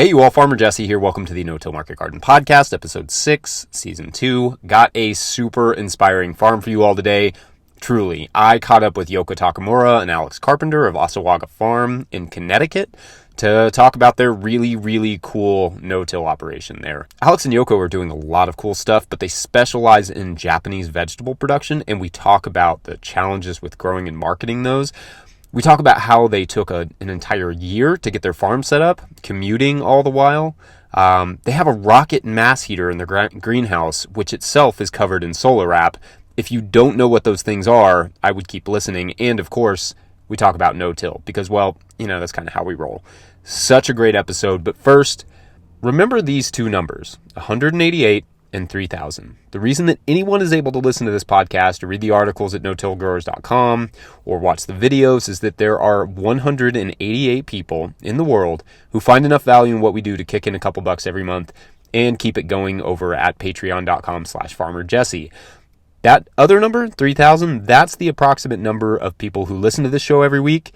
Hey, you all, Farmer Jesse here. Welcome to the No-Till Market Garden Podcast, Episode 6, Season 2. Got a super inspiring farm for you all today. Truly, I caught up with Yoko Takamura and Alex Carpenter of Assawaga Farm in Connecticut to talk about their really cool no-till operation there. Alex and Yoko are doing a lot of cool stuff, but they specialize in Japanese vegetable production, and we talk about the challenges with growing and marketing those. We talk about how they took an entire year to get their farm set up, commuting all the while. They have a rocket mass heater in their greenhouse, which itself is covered in solar wrap. If you don't know what those things are, I would keep listening. And of course, we talk about no-till because, well, that's kind of how we roll. Such a great episode. But first, remember these two numbers, 188 and 3,000. The reason that anyone is able to listen to this podcast or read the articles at no-tillgrowers.com or watch the videos is that there are 188 people in the world who find enough value in what we do to kick in a couple bucks every month and keep it going over at patreon.com/farmerjesse. That other number, 3,000, that's the approximate number of people who listen to this show every week.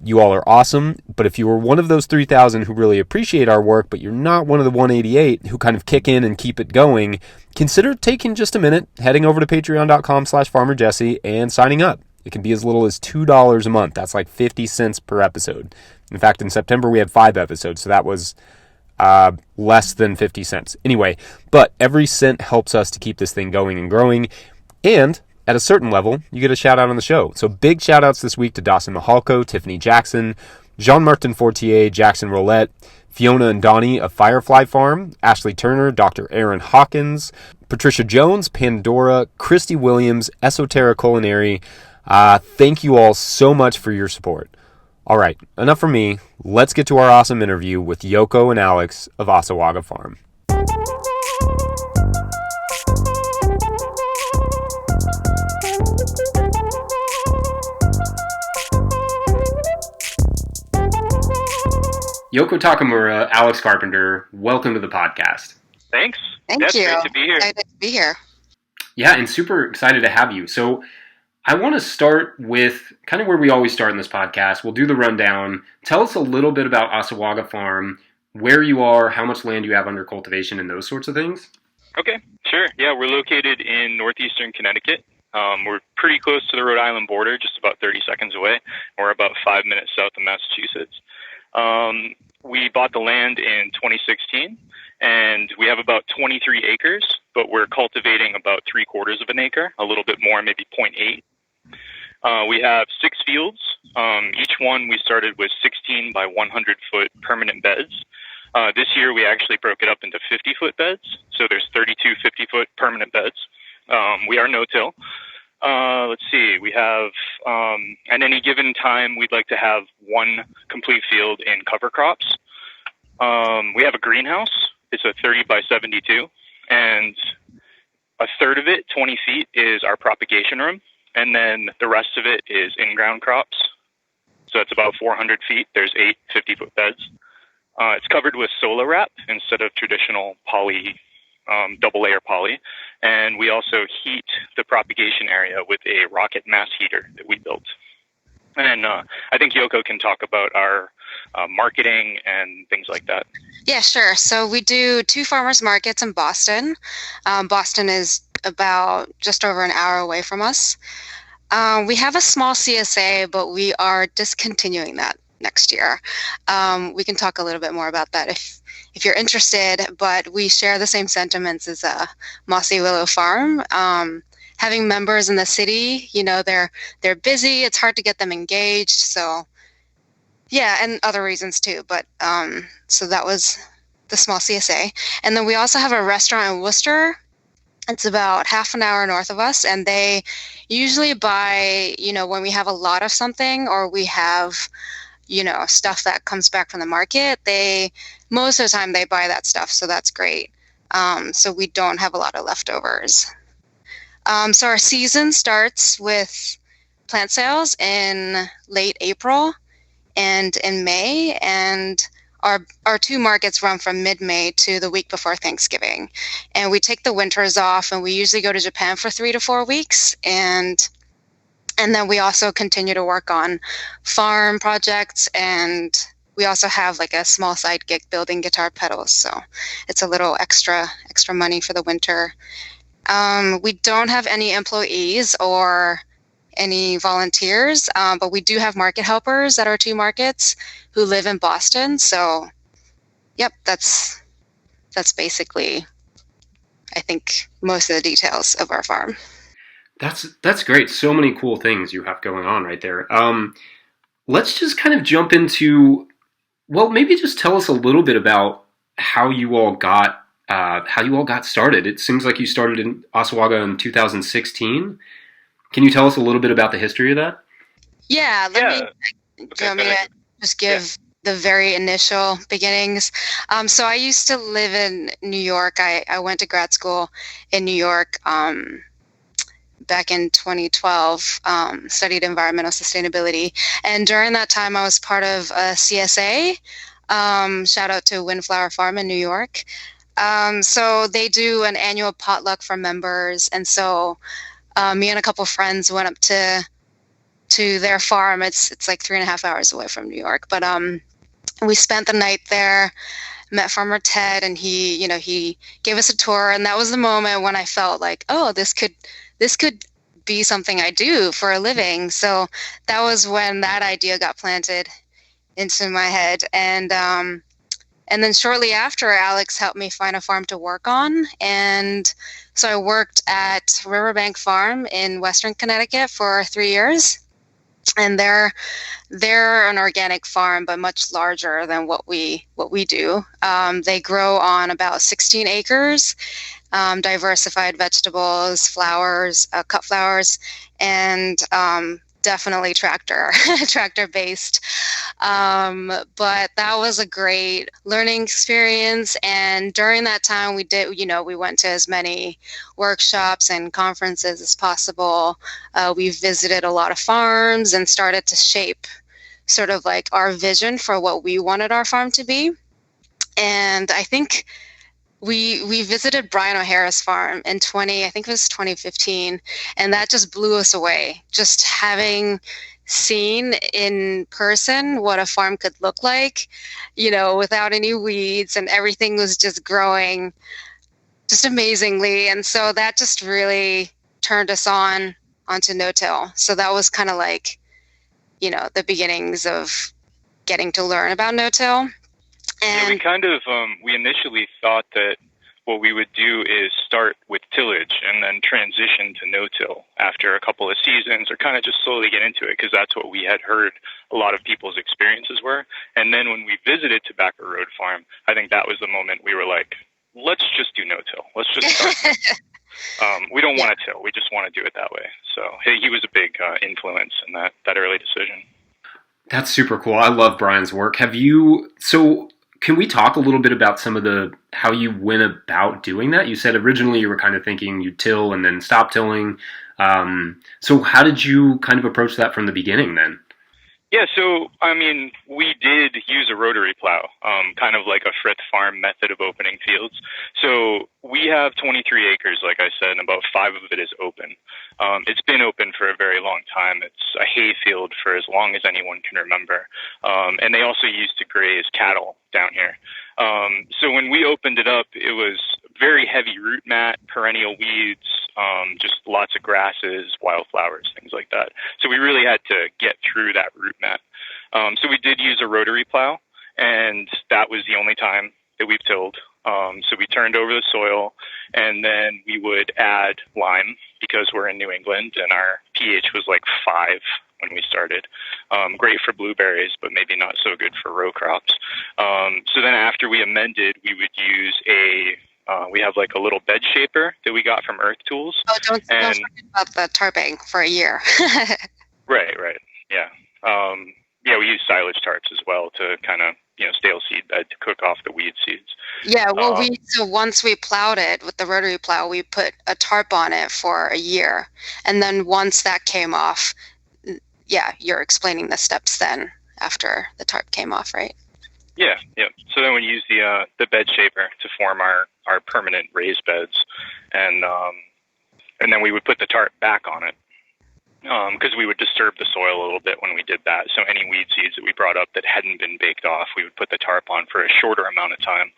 You all are awesome, but if you were one of those 3,000 who really appreciate our work, but you're not one of the 188 who kind of kick in and keep it going, consider taking just a minute, heading over to patreon.com/farmerjesse and signing up. It can be as little as $2 a month. That's like 50 cents per episode. In fact, in September, we had 5 episodes, so that was less than 50 cents. Anyway, but every cent helps us to keep this thing going and growing. And at a certain level, you get a shout out on the show. So big shout outs this week to Dawson Mahalko, Tiffany Jackson, Jean-Martin Fortier, Jackson Roulette, Fiona and Donnie of Firefly Farm, Ashley Turner, Dr. Aaron Hawkins, Patricia Jones, Pandora, Christy Williams, Esoteric Culinary. Thank you all so much for your support. All right, enough from me. Let's get to our awesome interview with Yoko and Alex of Assawaga Farm. Yoko Takamura, Alex Carpenter, welcome to the podcast. Thanks. Thank That's you. Great to be here. Excited to be here. Yeah, and super excited to have you. So I want to start with kind of where we always start in this podcast. We'll do the rundown. Tell us a little bit about Assawaga Farm, where you are, how much land you have under cultivation, and those sorts of things. Okay, sure. Yeah, we're located in northeastern Connecticut. We're pretty close to the Rhode Island border, just about 30 seconds away. We're about 5 minutes south of Massachusetts. We bought the land in 2016, and we have about 23 acres, but we're cultivating about 3/4 of an acre, a little bit more, maybe 0.8. We have 6 fields. Each one we started with 16 by 100-foot permanent beds. This year we actually broke it up into 50-foot beds, so there's 32 50-foot permanent beds. We are no-till. Let's see, we have, at any given time, we'd like to have 1 complete field in cover crops. We have a greenhouse. It's a 30 by 72, and a third of it, 20 feet, is our propagation room, and then the rest of it is in-ground crops. So it's about 400 feet. There's 8 50-foot beds. It's covered with solar wrap instead of traditional poly, double-layer poly. And we also heat the propagation area with a rocket mass heater that we built. And I think Yoko can talk about our marketing and things like that. Yeah, sure. So we do 2 farmers markets in Boston. Boston is about just over an hour away from us. We have a small CSA, but we are discontinuing that next year. We can talk a little bit more about that if you're interested, but we share the same sentiments as Mossy Willow Farm. Having members in the city, they're busy. It's hard to get them engaged. So, yeah, and other reasons too. But so that was the small CSA. And then we also have a restaurant in Worcester. It's about half an hour north of us, and they usually buy, when we have a lot of something or we have, stuff that comes back from the market, most of the time they buy that stuff. So that's great. So we don't have a lot of leftovers. So our season starts with plant sales in late April and in May, and our 2 markets run from mid-May to the week before Thanksgiving. And we take the winters off, and we usually go to Japan for 3 to 4 weeks. And then we also continue to work on farm projects and we also have like a small side gig building guitar pedals, so it's a little extra money for the winter. We don't have any employees or any volunteers, but we do have market helpers at our 2 markets who live in Boston. So, yep, that's basically, I think, most of the details of our farm. That's great. So many cool things you have going on right there. Let's just kind of jump into, well, maybe just tell us a little bit about how you all got started. It seems like you started in Assawaga in 2016. Can you tell us a little bit about the history of that? Yeah, do you want me to just give the very initial beginnings? So I used to live in New York. I went to grad school in New York back in 2012, studied environmental sustainability. And during that time, I was part of a CSA. Shout out to Windflower Farm in New York. So they do an annual potluck for members. And so me and a couple friends went up to their farm. It's like 3.5 hours away from New York. But we spent the night there, met Farmer Ted, and he gave us a tour. And that was the moment when I felt like, oh, this could be something I do for a living. So that was when that idea got planted into my head. And then shortly after, Alex helped me find a farm to work on. And so I worked at Riverbank Farm in Western Connecticut for 3 years. And they're an organic farm, but much larger than what we do. They grow on about 16 acres, diversified vegetables, flowers, cut flowers, and definitely tractor based. But that was a great learning experience. And during that time, we went to as many workshops and conferences as possible. We visited a lot of farms and started to shape sort of like our vision for what we wanted our farm to be. And I think we visited Brian O'Hara's farm in 2015, and that just blew us away. Just having seen in person what a farm could look like, without any weeds, and everything was just growing just amazingly. And so that just really turned us onto no-till. So that was kind of like, the beginnings of getting to learn about no-till. And we initially thought that what we would do is start with tillage and then transition to no-till after a couple of seasons, or kind of just slowly get into it, because that's what we had heard a lot of people's experiences were. And then when we visited Tobacco Road Farm, I think that was the moment we were like, let's just do no-till. Let's just start. We don't want to till. We just want to do it that way. So he was a big influence in that early decision. That's super cool. I love Brian's work. Can we talk a little bit about how you went about doing that? You said originally you were kind of thinking you'd till and then stop tilling. So how did you kind of approach that from the beginning then? Yeah, so, we did use a rotary plow, kind of like a Frith Farm method of opening fields. So we have 23 acres, like I said, and about 5 of it is open. It's been open for a very long time. It's a hay field for as long as anyone can remember. And they also used to graze cattle down here. So when we opened it up, it was very heavy root mat, perennial weeds, just lots of grasses, wildflowers, things like that. So we really had to get through that root mat. So we did use a rotary plow, and that was the only time that we've tilled. So we turned over the soil, and then we would add lime, because we're in New England and our pH was like 5 when we started. Great for blueberries, but maybe not so good for row crops. So then after we amended, we would use we have like a little bed shaper that we got from Earth Tools. Oh, don't forget about the tarping for a year. Right. Yeah. We use silage tarps as well to kind of, stale seed bed to cook off the weed seeds. Yeah, well, so once we plowed it with the rotary plow, we put a tarp on it for a year. And then once that came off, you're explaining the steps then after the tarp came off, right? Yeah. So then we use the bed shaper to form our permanent raised beds, and then we would put the tarp back on it. because we would disturb the soil a little bit when we did that. So any weed seeds that we brought up that hadn't been baked off, we would put the tarp on for a shorter amount of time.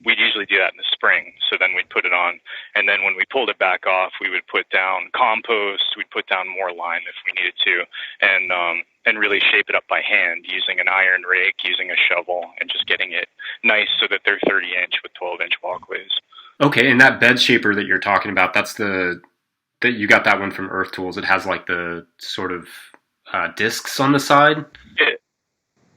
We'd usually do that in the spring, so then we'd put it on. And then when we pulled it back off, we would put down compost, we'd put down more lime if we needed to, and really shape it up by hand using an iron rake, using a shovel, and just getting it nice so that they're 30-inch with 12-inch walkways. Okay, and that bed shaper that you're talking about, that you got that one from Earth Tools. It has like the sort of discs on the side. Yeah,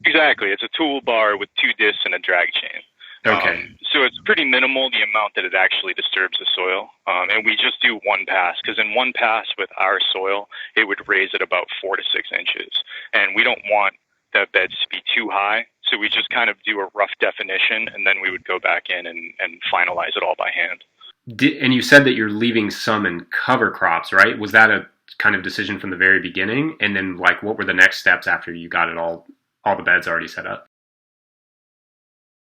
exactly. It's a toolbar with 2 discs and a drag chain. Okay. So it's pretty minimal, the amount that it actually disturbs the soil. And we just do one pass, because in one pass with our soil, it would raise it about 4 to 6 inches. And we don't want the beds to be too high. So we just kind of do a rough definition, and then we would go back in and finalize it all by hand. And you said that you're leaving some in cover crops, right? Was that a kind of decision from the very beginning? And then, like, what were the next steps after you got it all the beds already set up?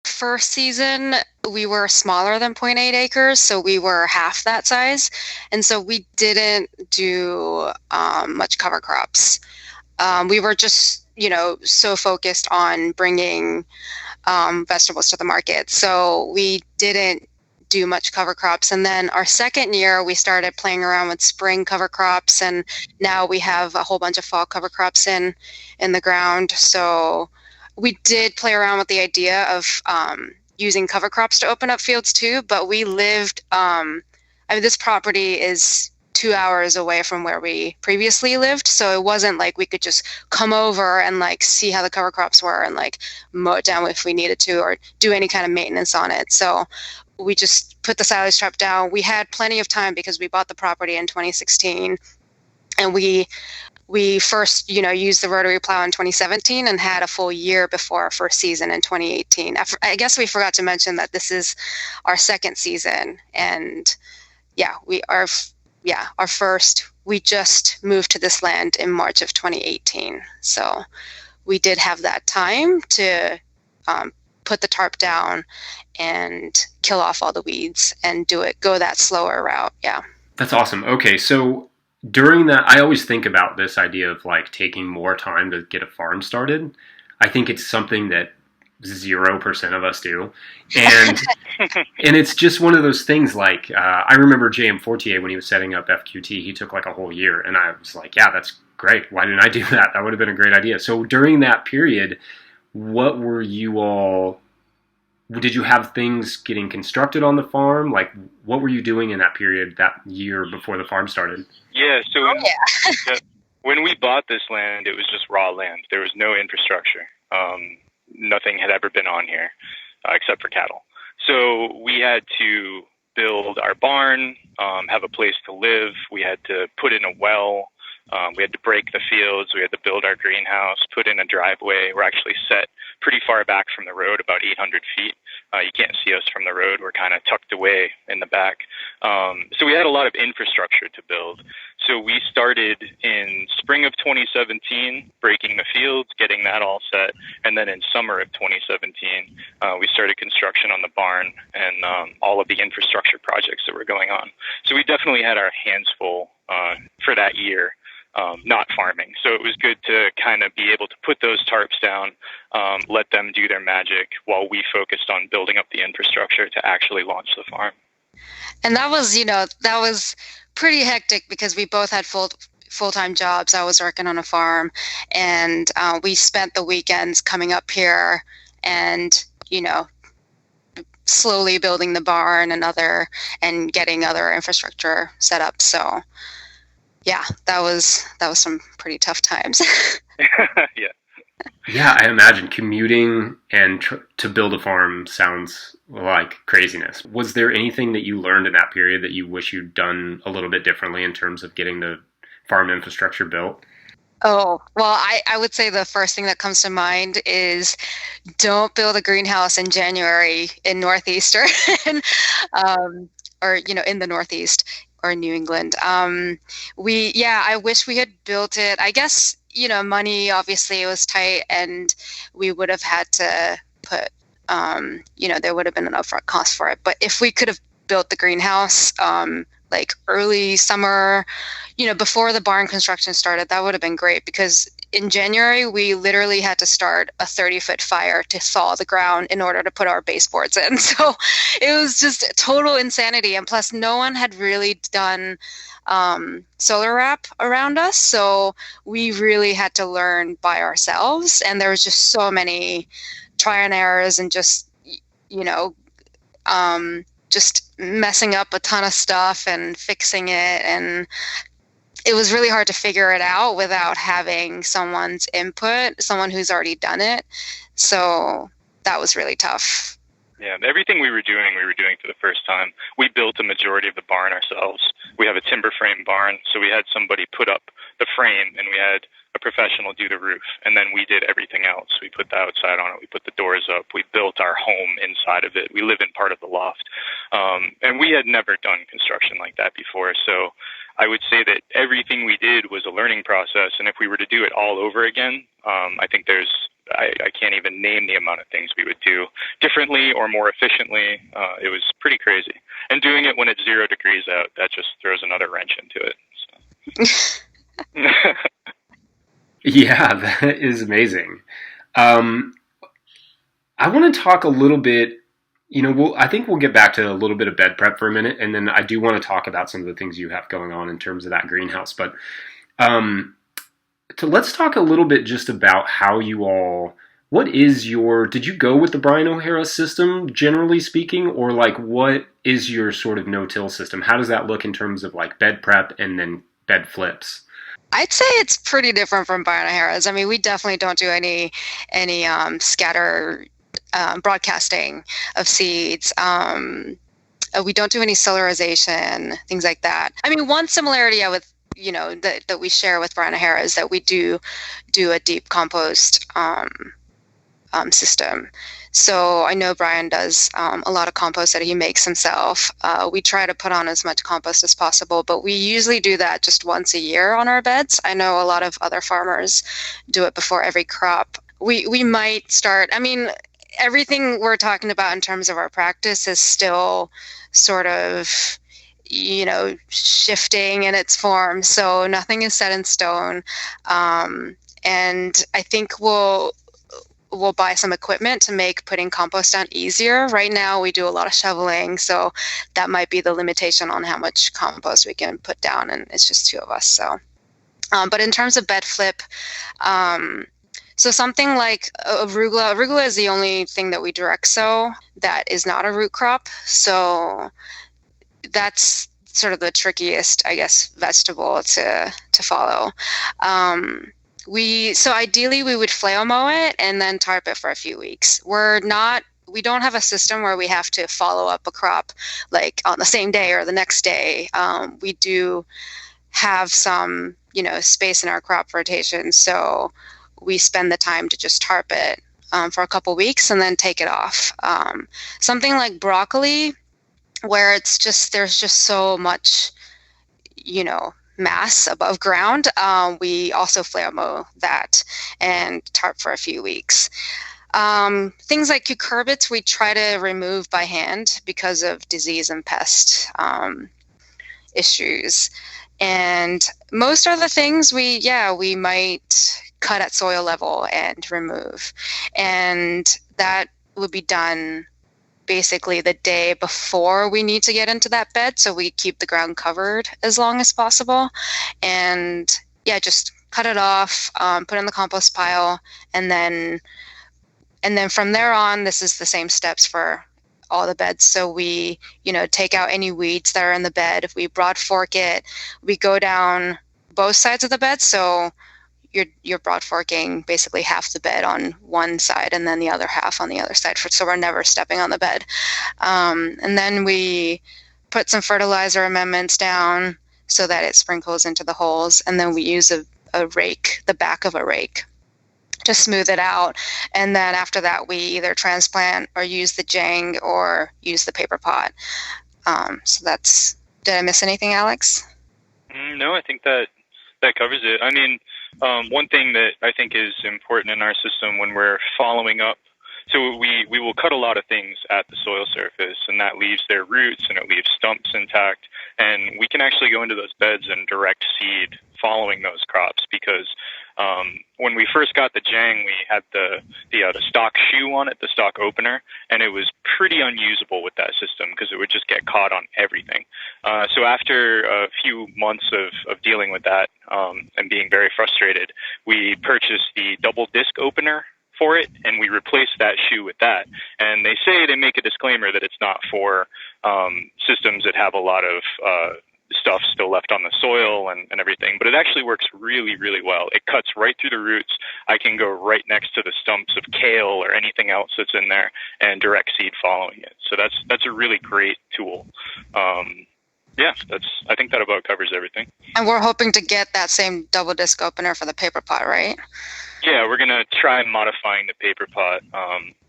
First season, we were smaller than 0.8 acres, so we were half that size. And so we didn't do much cover crops. We were just, so focused on bringing vegetables to the market. So we didn't do much cover crops. And then our second year, we started playing around with spring cover crops, and now we have a whole bunch of fall cover crops in the ground. So we did play around with the idea of using cover crops to open up fields too, but we lived, this property is 2 hours away from where we previously lived. So it wasn't like we could just come over and like see how the cover crops were and like mow it down if we needed to or do any kind of maintenance on it. So we just put the silage trap down. We had plenty of time because we bought the property in 2016, and we first, used the rotary plow in 2017 and had a full year before our first season in 2018. I guess we forgot to mention that this is our second season, and our first, we just moved to this land in March of 2018. So we did have that time to put the tarp down and kill off all the weeds and go that slower route. Yeah. That's awesome. Okay, so during that, I always think about this idea of like taking more time to get a farm started. I think it's something that 0% of us do. And and it's just one of those things like, I remember J.M. Fortier when he was setting up FQT, he took like a whole year. And I was like, yeah, that's great. Why didn't I do that? That would have been a great idea. So during that period, what were you all... Did you have things getting constructed on the farm? Like, what were you doing in that period, that year before the farm started? Yeah, so when we bought this land, it was just raw land. There was no infrastructure. Nothing had ever been on here except for cattle. So we had to build our barn, have a place to live. We had to put in a well. We had to break the fields. We had to build our greenhouse, put in a driveway. We're actually set pretty far back from the road, about 800 feet. You can't see us from the road. We're kind of tucked away in the back. So we had a lot of infrastructure to build. So we started in spring of 2017, breaking the fields, getting that all set. And then in summer of 2017, we started construction on the barn and all of the infrastructure projects that were going on. So we definitely had our hands full for that year. Not farming. So it was good to kind of be able to put those tarps down, let them do their magic while we focused on building up the infrastructure to actually launch the farm. And that was pretty hectic because we both had full-time jobs. I was working on a farm, and we spent the weekends coming up here and, slowly building the barn and getting other infrastructure set up. So yeah, that was some pretty tough times. Yeah. Yeah, I imagine commuting and to build a farm sounds like craziness. Was there anything that you learned in that period that you wish you'd done a little bit differently in terms of getting the farm infrastructure built? Oh, well, I would say the first thing that comes to mind is don't build a greenhouse in January in Northeastern or, in the Northeast or New England. I wish we had built it. I guess, money, obviously it was tight, and we would have had to put, there would have been an upfront cost for it. But if we could have built the greenhouse, like early summer, before the barn construction started, that would have been great, because in January, we literally had to start a 30-foot fire to thaw the ground in order to put our baseboards in. So it was just total insanity. And plus, no one had really done solar wrap around us. So we really had to learn by ourselves. And there was just so many trial and errors and just, just messing up a ton of stuff and fixing it. And it was really hard to figure it out without having someone's input, someone who's already done it. So that was really tough. Yeah, everything we were doing for the first time. We built a majority of the barn ourselves. We have a timber frame barn, so we had somebody put up the frame, and we had a professional do the roof, and then we did everything else. We put the outside on it. We put the doors up. We built our home inside of it. We live in part of the loft. And we had never done construction like that before, so I would say that everything we did was a learning process, and if we were to do it all over again, I think I can't even name the amount of things we would do differently or more efficiently. It was pretty crazy. And doing it when it's 0 degrees out, that just throws another wrench into it. So. Yeah, that is amazing. I want to talk a little bit, I think we'll get back to a little bit of bed prep for a minute, and then I do want to talk about some of the things you have going on in terms of that greenhouse. But let's talk a little bit just about how did you go with the Brian O'Hara system, generally speaking, or like what is your sort of no-till system? How does that look in terms of like bed prep and then bed flips? I'd say it's pretty different from Brian O'Hara's. I mean, we definitely don't do any scatter broadcasting of seeds. We don't do any solarization, things like that. I mean, one similarity I would, that we share with Brian O'Hara is that we do a deep compost system. So I know Brian does a lot of compost that he makes himself. We try to put on as much compost as possible, but we usually do that just once a year on our beds. I know a lot of other farmers do it before every crop. We might start, I mean, everything we're talking about in terms of our practice is still sort of, shifting in its form. So nothing is set in stone. And I think we'll buy some equipment to make putting compost down easier. Right now we do a lot of shoveling, so that might be the limitation on how much compost we can put down, and it's just 2 of us. So, but in terms of bed flip, so something like arugula is the only thing that we direct sow that is not a root crop. So that's sort of the trickiest, I guess, vegetable to follow. So ideally we would flail mow it and then tarp it for a few weeks. We don't have a system where we have to follow up a crop like on the same day or the next day. We do have some, space in our crop rotation. So we spend the time to just tarp it for a couple weeks and then take it off. Something like broccoli, where there's just so much, mass above ground. We also flail mow that and tarp for a few weeks. Things like cucurbits we try to remove by hand because of disease and pest issues. And most of the things we might cut at soil level and remove. And that would be done basically the day before we need to get into that bed, so we keep the ground covered as long as possible. And just cut it off, put it in the compost pile, and then from there on, this is the same steps for all the beds. So we take out any weeds that are in the bed. If we broad fork it, we go down both sides of the bed, so you're broad forking basically half the bed on one side and then the other half on the other side, so we're never stepping on the bed. And then we put some fertilizer amendments down so that it sprinkles into the holes, and then we use a rake, the back of a rake, to smooth it out. And then after that, we either transplant or use the jang or use the paper pot. So did I miss anything, Alex? No, I think that covers it. I mean, one thing that I think is important in our system when we're following up, so we will cut a lot of things at the soil surface, and that leaves their roots and it leaves stumps intact. and we can actually go into those beds and direct seed following those crops, because when we first got the Jang, we had the stock shoe on it, the stock opener, and it was pretty unusable with that system because it would just get caught on everything. So after a few months of dealing with that and being very frustrated, we purchased the double disc opener for it, and we replaced that shoe with that. And they make a disclaimer that it's not for systems that have a lot of stuff still left on the soil and everything, but it actually works really, really well. It cuts right through the roots. I can go right next to the stumps of kale or anything else that's in there and direct seed following it. So that's a really great tool. I think that about covers everything. And we're hoping to get that same double disc opener for the paper pot, right? Yeah, we're going to try modifying the paper pot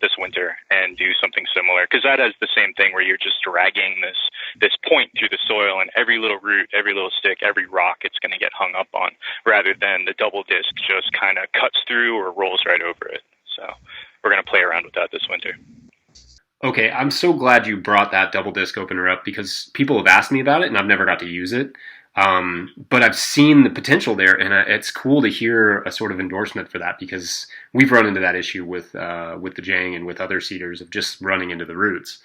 this winter and do something similar, because that has the same thing where you're just dragging this point through the soil, and every little root, every little stick, every rock it's going to get hung up on, rather than the double disc just kind of cuts through or rolls right over it. So we're going to play around with that this winter. Okay, I'm so glad you brought that double disc opener up, because people have asked me about it and I've never got to use it. But I've seen the potential there, and it's cool to hear a sort of endorsement for that, because we've run into that issue with the Jang and with other seeders of just running into the roots.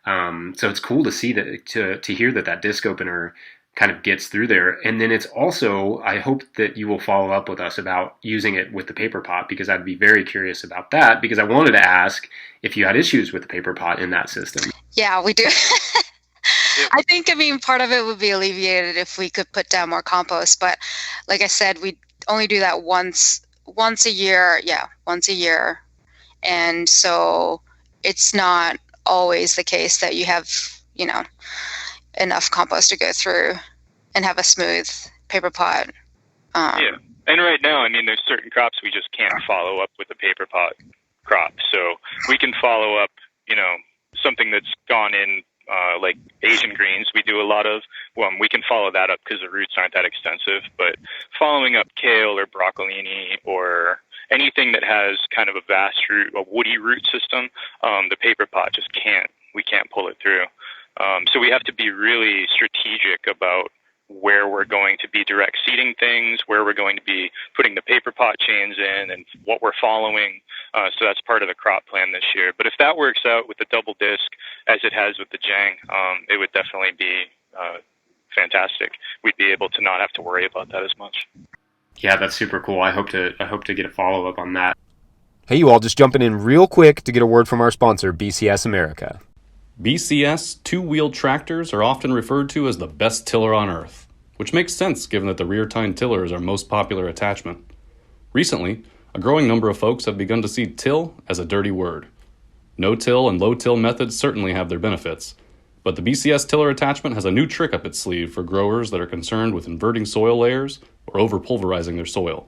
So it's cool to see that, to hear that disc opener kind of gets through there. And then it's also, I hope that you will follow up with us about using it with the paper pot, because I'd be very curious about that, because I wanted to ask if you had issues with the paper pot in that system. Yeah, we do. I think, part of it would be alleviated if we could put down more compost. But like I said, we only do that once a year. Yeah, once a year. And so it's not always the case that you have, enough compost to go through and have a smooth paper pot. Yeah. And right now, there's certain crops we just can't follow up with the paper pot crop. So we can follow up, something that's gone in, like Asian greens, we do a lot of. We can follow that up because the roots aren't that extensive. But following up kale or broccolini or anything that has kind of a vast root, a woody root system, the paper pot just we can't pull it through. So we have to be really strategic about where we're going to be direct seeding things, where we're going to be putting the paper pot chains in, and what we're following. So that's part of the crop plan this year. But if that works out with the double disc, as it has with the Jang, it would definitely be fantastic. We'd be able to not have to worry about that as much. Yeah, that's super cool. I hope to get a follow-up on that. Hey, you all, just jumping in real quick to get a word from our sponsor, BCS America. BCS two-wheeled tractors are often referred to as the best tiller on earth, which makes sense given that the rear tine tiller is our most popular attachment. Recently, a growing number of folks have begun to see till as a dirty word. No-till and low-till methods certainly have their benefits, but the BCS tiller attachment has a new trick up its sleeve for growers that are concerned with inverting soil layers or over-pulverizing their soil.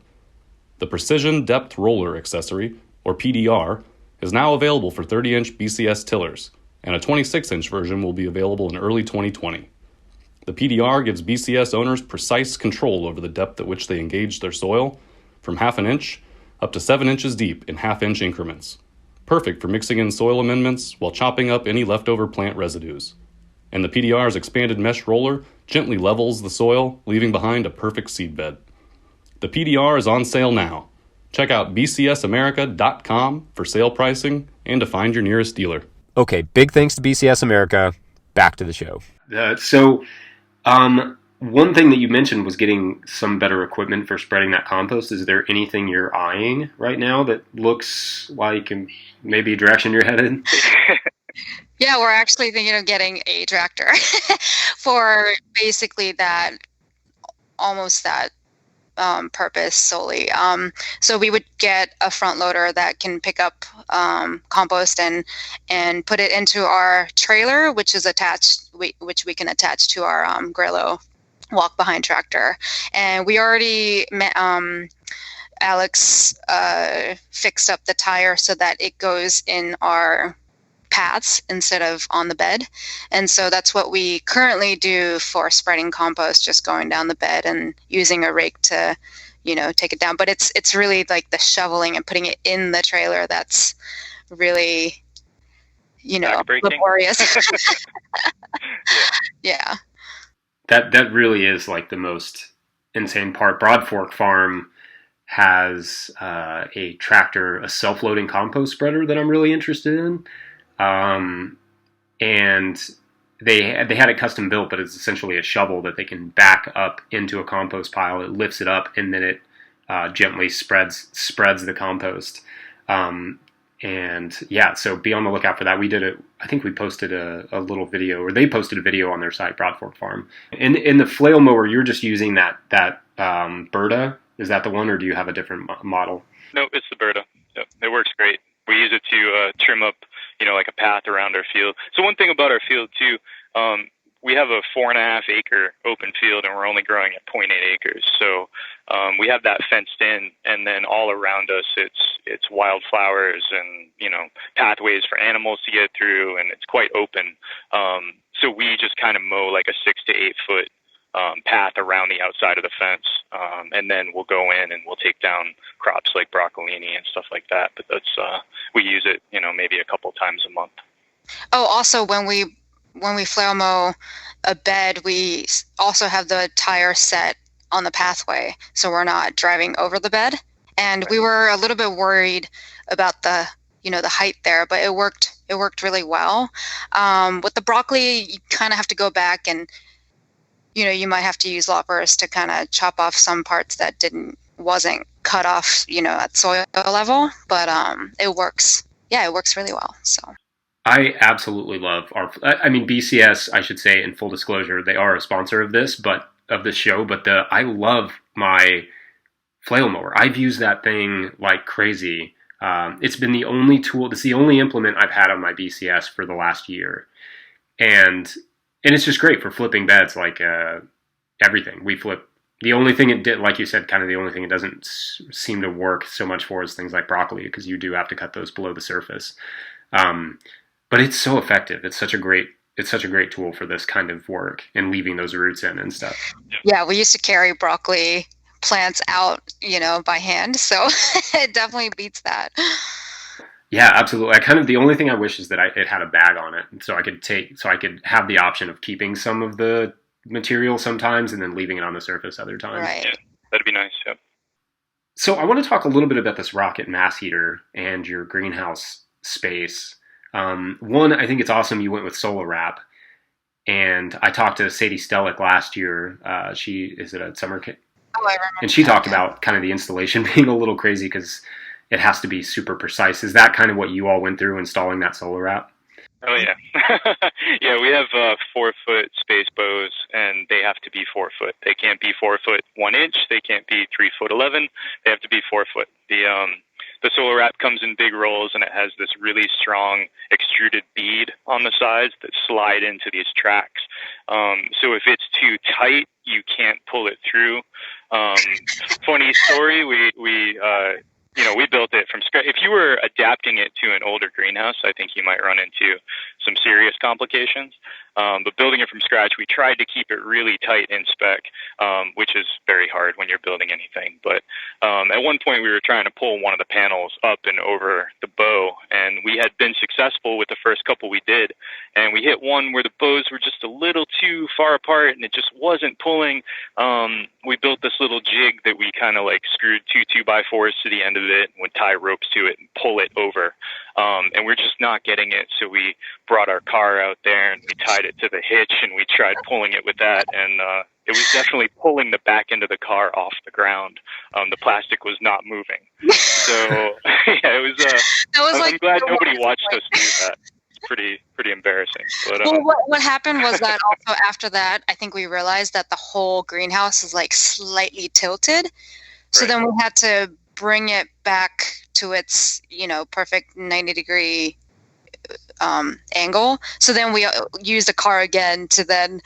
The Precision Depth Roller accessory, or PDR, is now available for 30-inch BCS tillers, and a 26-inch version will be available in early 2020. The PDR gives BCS owners precise control over the depth at which they engage their soil, from half an inch up to 7 inches deep in half-inch increments. Perfect for mixing in soil amendments while chopping up any leftover plant residues. And the PDR's expanded mesh roller gently levels the soil, leaving behind a perfect seedbed. The PDR is on sale now. Check out bcsamerica.com for sale pricing and to find your nearest dealer. Okay, big thanks to BCS America. Back to the show. One thing that you mentioned was getting some better equipment for spreading that compost. Is there anything you're eyeing right now that looks like maybe a direction you're headed? Yeah, we're actually thinking of getting a tractor for basically that purpose solely. So we would get a front loader that can pick up compost and put it into our trailer, which is which we can attach to our Grello walk behind tractor. And we already Alex fixed up the tire so that it goes in our paths instead of on the bed. And so that's what we currently do for spreading compost, just going down the bed and using a rake to, take it down. But it's really like the shoveling and putting it in the trailer that's really, laborious. Yeah. Yeah. That really is like the most insane part. Broad Fork Farm has a tractor, a self-loading compost spreader that I'm really interested in, and they had it custom built, but it's essentially a shovel that they can back up into a compost pile. It lifts it up, and then it gently spreads the compost. And yeah, so be on the lookout for that. We did it. I think we posted a little video, or they posted a video on their site, Broad Fork Farm. In the flail mower, you're just using that Berta. Is that the one, or do you have a different model? No, it's the Berta. Yep, it works great. We use it to trim up, like a path around our field. So one thing about our field too, we have a 4.5 acre open field, and we're only growing at 0.8 acres. So we have that fenced in, and then all around us, it's wildflowers and pathways for animals to get through, and it's quite open. So we just kind of mow like a 6 to 8 foot path around the outside of the fence, and then we'll go in and we'll take down crops like broccolini and stuff like that. But that's we use it, maybe a couple times a month. Oh, also when we flail mow a bed, we also have the tire set on the pathway, so we're not driving over the bed. And we were a little bit worried about the height there, but it worked really well. With the broccoli, you kind of have to go back and you might have to use loppers to kind of chop off some parts that wasn't cut off, at soil level, but it works. Yeah, it works really well. So I absolutely love BCS, I should say, in full disclosure, they are a sponsor of this show, but I love my flail mower. I've used that thing like crazy. It's been the only tool, it's the only implement I've had on my BCS for the last year. And it's just great for flipping beds, like everything. We flip. The only thing it did, like you said, kind of the only thing it doesn't seem to work so much for is things like broccoli, because you do have to cut those below the surface. But it's so effective. It's such a great tool for this kind of work and leaving those roots in and stuff. Yeah, we used to carry broccoli plants out, by hand. So it definitely beats that. Yeah, absolutely. The only thing I wish is that it had a bag on it, so I could have the option of keeping some of the material sometimes and then leaving it on the surface other times. Right. Yeah, that'd be nice. Yep. So I want to talk a little bit about this rocket mass heater and your greenhouse space. One, I think it's awesome you went with solar wrap, and I talked to Sadie Stellick last year. She is at summer camp. Oh, I remember. And she talked about kind of the installation being a little crazy because it has to be super precise. Is that kind of what you all went through installing that solar wrap? Oh, yeah. Yeah, we have 4-foot space bows, and they have to be 4 foot. They can't be 4 foot 1 inch. They can't be 3 foot 11. They have to be 4 foot. The solar wrap comes in big rolls, and it has this really strong extruded bead on the sides that slide into these tracks. So if it's too tight, you can't pull it through. Funny story, we built it from scratch. If you were adapting it to an older greenhouse, I think you might run into some serious complications. But building it from scratch, we tried to keep it really tight in spec, which is very hard when you're building anything. But at one point, we were trying to pull one of the panels up and over the bow, and we had been successful with the first couple we did. And we hit one where the bows were just a little too far apart, and it just wasn't pulling. We built this little jig that we kind of like screwed 2 2x4s to the end of it and would tie ropes to it and pull it over. And we're just not getting it, so we brought our car out there and we tied it to the hitch and we tried pulling it with that, and it was definitely pulling the back end of the car off the ground. The plastic was not moving. So yeah, it was. I'm glad nobody watched us do that. It's pretty embarrassing. But, well, what happened was that also after that, I think we realized that the whole greenhouse is like slightly tilted. So then we had to bring it back to its, perfect 90-degree angle. So then we used the car again to then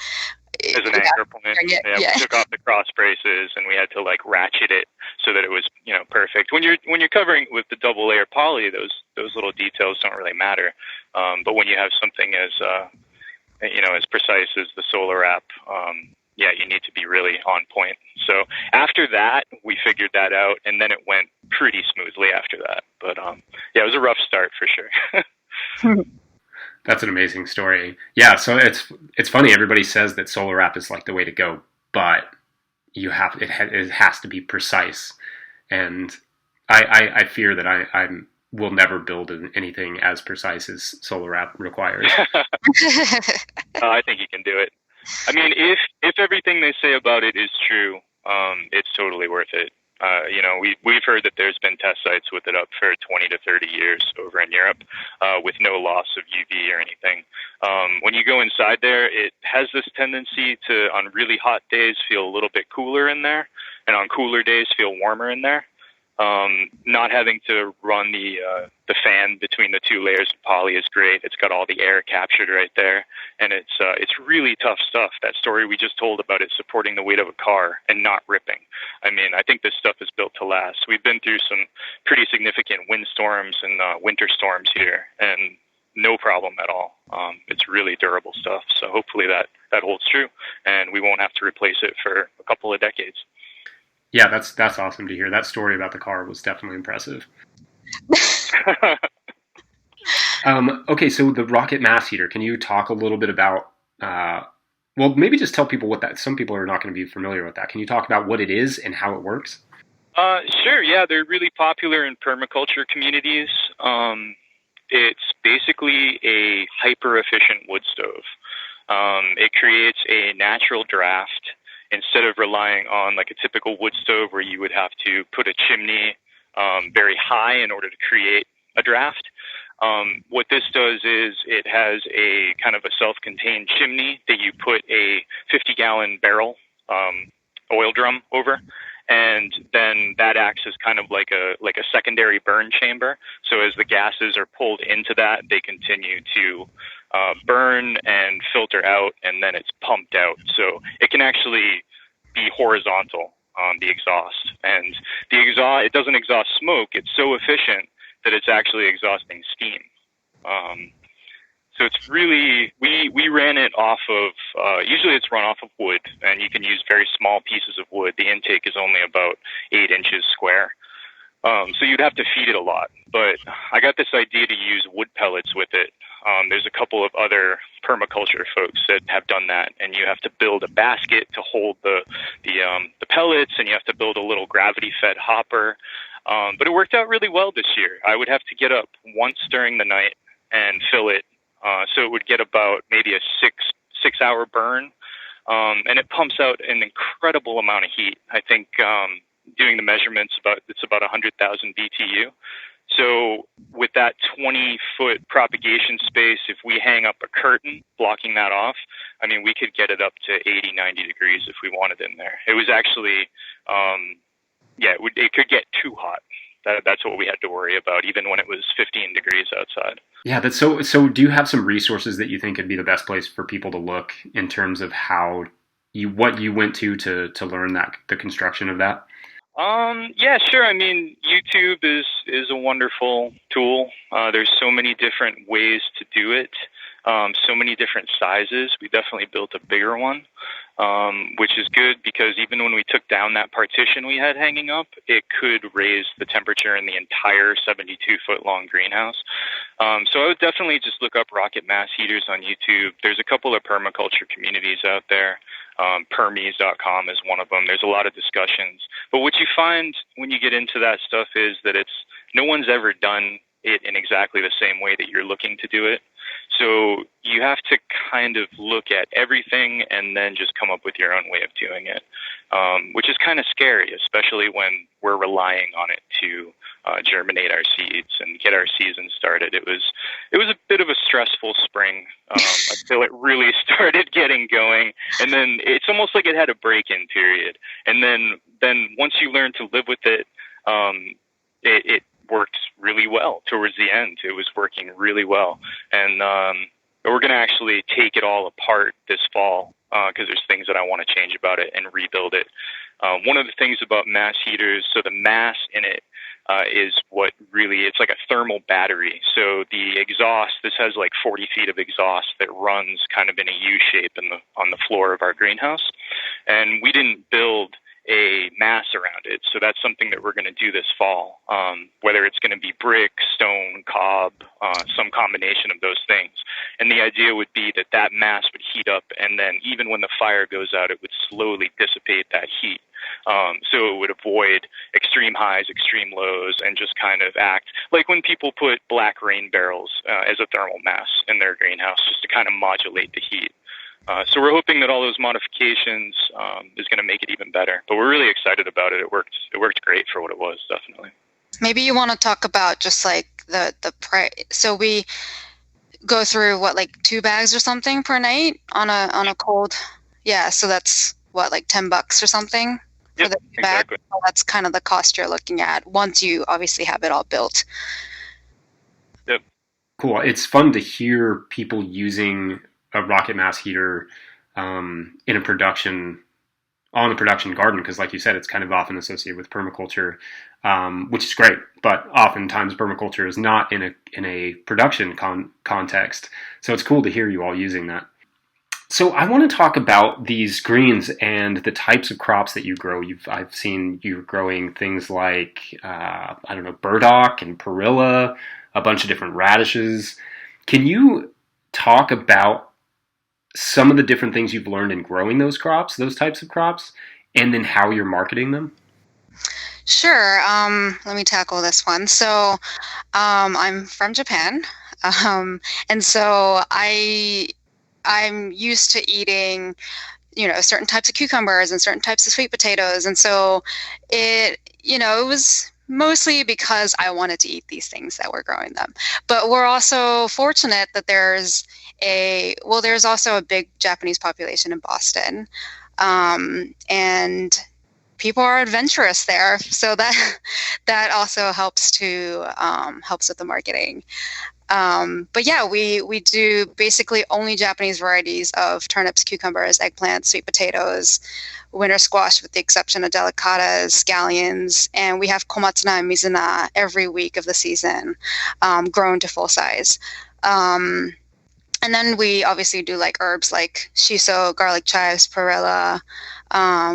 as an anchor point. Yeah, we took off the cross braces and we had to like ratchet it so that it was perfect. When you're covering with the double layer poly, those little details don't really matter. But when you have something as as precise as the solar wrap, you need to be really on point. So after that, we figured that out, and then it went pretty smoothly after that. But it was a rough start for sure. That's an amazing story. Yeah, so it's funny. Everybody says that solar wrap is like the way to go, but it has to be precise, and I fear that I will never build anything as precise as solar wrap requires. I think you can do it. I mean, if everything they say about it is true, it's totally worth it. We've heard that there's been test sites with it up for 20 to 30 years over in Europe, with no loss of UV or anything. When you go inside there, it has this tendency to, on really hot days, feel a little bit cooler in there, and on cooler days, feel warmer in there. Not having to run the fan between the two layers of poly is great. It's got all the air captured right there, and it's really tough stuff. That story we just told about it supporting the weight of a car and not ripping. I mean, I think this stuff is built to last. We've been through some pretty significant windstorms and winter storms here, and no problem at all. It's really durable stuff. So hopefully that holds true, and we won't have to replace it for a couple of decades. Yeah, that's awesome to hear. That story about the car was definitely impressive. Okay, so the rocket mass heater, can you talk a little bit about, well, maybe just tell people what that, some people are not going to be familiar with that. Can you talk about what it is and how it works? Sure, yeah, they're really popular in permaculture communities. It's basically a hyper-efficient wood stove. It creates a natural draft instead of relying on like a typical wood stove where you would have to put a chimney very high in order to create a draft. What this does is it has a kind of a self-contained chimney that you put a 50-gallon barrel oil drum over, and then that acts as kind of like a secondary burn chamber. So as the gases are pulled into that, they continue to burn and filter out, and then it's pumped out. So it can actually be horizontal on the exhaust. And the exhaust, it doesn't exhaust smoke. It's so efficient that it's actually exhausting steam. So it's really, we ran it off of, usually it's run off of wood, and you can use very small pieces of wood. The intake is only about 8 inches square. So you'd have to feed it a lot. But I got this idea to use wood pellets with it. There's a couple of other permaculture folks that have done that, and you have to build a basket to hold the pellets, and you have to build a little gravity-fed hopper. But it worked out really well this year. I would have to get up once during the night and fill it. So it would get about maybe a six-hour burn, and it pumps out an incredible amount of heat. I think doing the measurements, it's about 100,000 BTU. So with that 20-foot propagation space, if we hang up a curtain blocking that off, I mean, we could get it up to 80, 90 degrees if we wanted in there. It was actually, it could get too hot. That's what we had to worry about, even when it was 15 degrees outside. Yeah, that's so do you have some resources that you think would be the best place for people to look in terms of what you went to learn the construction of that? Yeah, sure. I mean, YouTube is a wonderful tool. There's so many different ways to do it, so many different sizes. We definitely built a bigger one, which is good because even when we took down that partition we had hanging up, it could raise the temperature in the entire 72-foot long greenhouse. So I would definitely just look up rocket mass heaters on YouTube. There's a couple of permaculture communities out there. Permies.com is one of them. There's a lot of discussions. But what you find when you get into that stuff is that no one's ever done it in exactly the same way that you're looking to do it. So you have to kind of look at everything and then just come up with your own way of doing it, which is kind of scary, especially when we're relying on it to germinate our seeds and get our season started. It was a bit of a stressful spring until it really started getting going, and then it's almost like it had a break-in period. And then once you learn to live with it, it worked really well towards the end. It was working really well, and we're going to actually take it all apart this fall because there's things that I want to change about it and rebuild it. One of the things about mass heaters, so the mass in it is what really, it's like a thermal battery. So the exhaust, this has like 40 feet of exhaust that runs kind of in a U shape on the floor of our greenhouse. And we didn't build a mass around it. So that's something that we're going to do this fall, whether it's going to be brick, stone, cob, some combination of those things. And the idea would be that that mass would heat up, and then even when the fire goes out, it would slowly dissipate that heat. So it would avoid extreme highs, extreme lows, and just kind of act like when people put black rain barrels as a thermal mass in their greenhouse, just to kind of modulate the heat. So we're hoping that all those modifications is going to make it even better. But we're really excited about it. It worked great for what it was, definitely. Maybe you want to talk about just like the price. So we go through what, like 2 bags or something per night on a cold. Yeah, so that's what, like $10 or something for Yep, the exactly. bag. So that's kind of the cost you're looking at once you obviously have it all built. Yep. Cool. It's fun to hear people using a rocket mass heater on a production garden, because like you said, it's kind of often associated with permaculture, which is great, but oftentimes permaculture is not in a production context. So it's cool to hear you all using that. So I want to talk about these greens and the types of crops that you grow. I've seen you growing things like burdock and perilla, a bunch of different radishes. Can you talk about some of the different things you've learned in growing those types of crops, and then how you're marketing them? Sure. Let me tackle this one. So I'm from Japan, and so I'm used to eating, certain types of cucumbers and certain types of sweet potatoes. And so it was mostly because I wanted to eat these things that were growing them. But we're also fortunate that there's also a big Japanese population in Boston. And people are adventurous there. So that also helps with the marketing. But yeah, we do basically only Japanese varieties of turnips, cucumbers, eggplants, sweet potatoes, winter squash with the exception of delicatas, scallions, and we have komatsuna and mizuna every week of the season, grown to full size. And then we obviously do like herbs like shiso, garlic chives, perilla.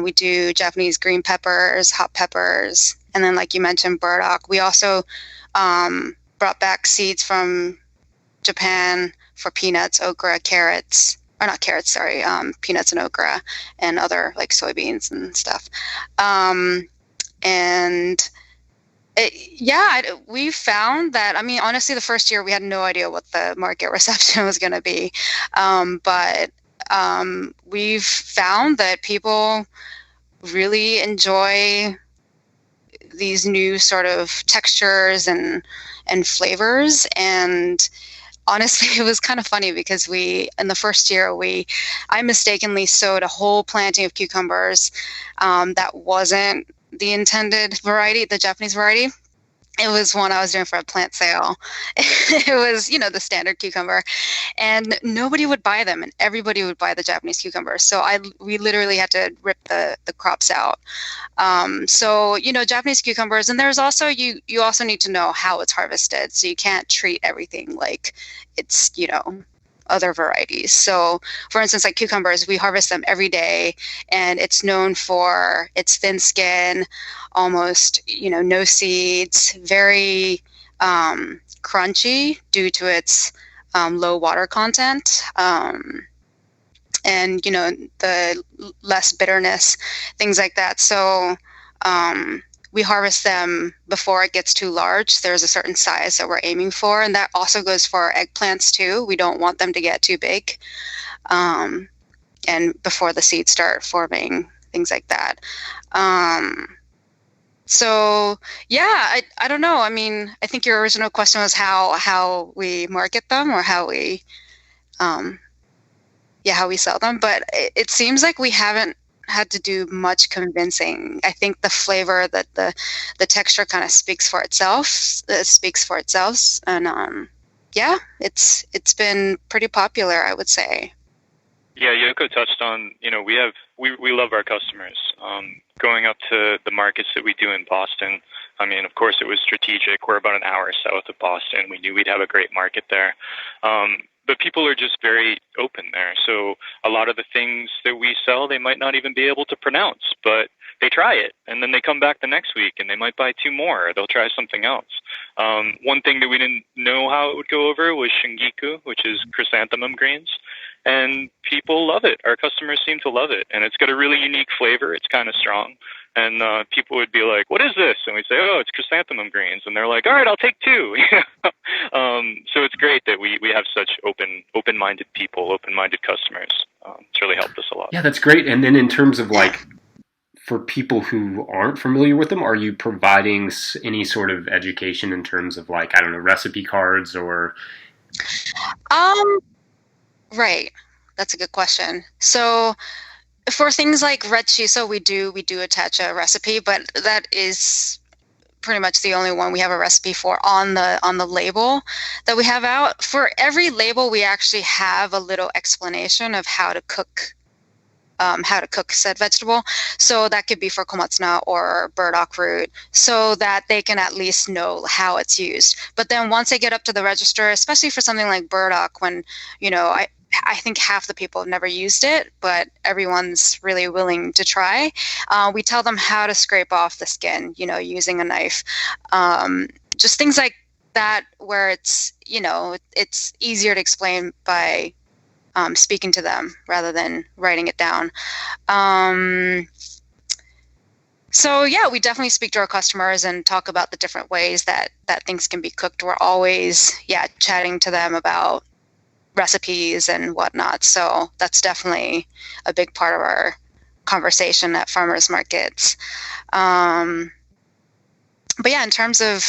We do Japanese green peppers, hot peppers, and then like you mentioned, burdock. We also brought back seeds from Japan for peanuts, okra, peanuts and okra, and other like soybeans and stuff. We found that, honestly, the first year we had no idea what the market reception was going to be. But we've found that people really enjoy these new sort of textures and flavors. And honestly, it was kind of funny because in the first year, I mistakenly sowed a whole planting of cucumbers that wasn't the intended variety, the Japanese variety. It was one I was doing for a plant sale. It was, the standard cucumber, and nobody would buy them, and everybody would buy the Japanese cucumbers. So we literally had to rip the crops out. So Japanese cucumbers, and there's also you also need to know how it's harvested. So you can't treat everything like it's other varieties. So for instance, like cucumbers, we harvest them every day, and it's known for its thin skin, almost no seeds, very crunchy due to its low water content, and the less bitterness, things like that. So we harvest them before it gets too large. There's a certain size that we're aiming for, and that also goes for our eggplants too. We don't want them to get too big, and before the seeds start forming, things like that. So yeah, I don't know. I think your original question was how we market them, or how we sell them. But it seems like we haven't had to do much convincing. I think the flavor, that the texture kind of speaks for itself. And it's been pretty popular, I would say. Yeah, Yoko touched on, we love our customers. Going up to the markets that we do in Boston, of course it was strategic. We're about an hour south of Boston. We knew we'd have a great market there. But people are just very open there. So a lot of the things that we sell, they might not even be able to pronounce, but they try it, and then they come back the next week and they might buy 2 more, or they'll try something else. One thing that we didn't know how it would go over was shingiku, which is chrysanthemum greens, and people love it. Our customers seem to love it, and it's got a really unique flavor. It's kind of strong, and people would be like, "What is this?" And we'd say, "Oh, it's chrysanthemum greens," and they're like, "All right, I'll take 2." So it's great that we have such open-minded people, open-minded customers. It's really helped us a lot. Yeah, that's great. And then in terms of like, for people who aren't familiar with them, are you providing any sort of education in terms of like, I don't know, recipe cards or? Right. That's a good question. So for things like red shiso, we do attach a recipe, but that is pretty much the only one we have a recipe for on the label that we have out. For every label, we actually have a little explanation of how to cook said vegetable. So that could be for komatsuna or burdock root, so that they can at least know how it's used. But then once they get up to the register, especially for something like burdock, when, I think half the people have never used it, but everyone's really willing to try. We tell them how to scrape off the skin, using a knife. Just things like that, where it's easier to explain by speaking to them rather than writing it down. So yeah, we definitely speak to our customers and talk about the different ways that things can be cooked. We're always, chatting to them about recipes and whatnot. So that's definitely a big part of our conversation at farmers markets. But yeah, in terms of,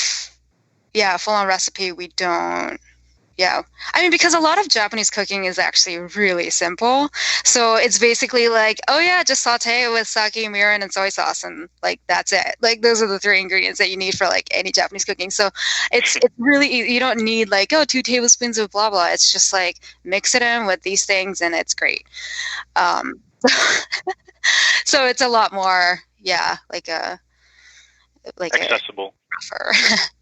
full-on recipe, we don't. Yeah. I mean, because a lot of Japanese cooking is actually really simple. So it's basically like, just saute it with sake, mirin, and soy sauce, and like that's it. Like those are the 3 ingredients that you need for like any Japanese cooking. So it's really easy. You don't need like 2 tablespoons of blah blah. It's just like mix it in with these things and it's great. So it's a lot more, accessible. Rougher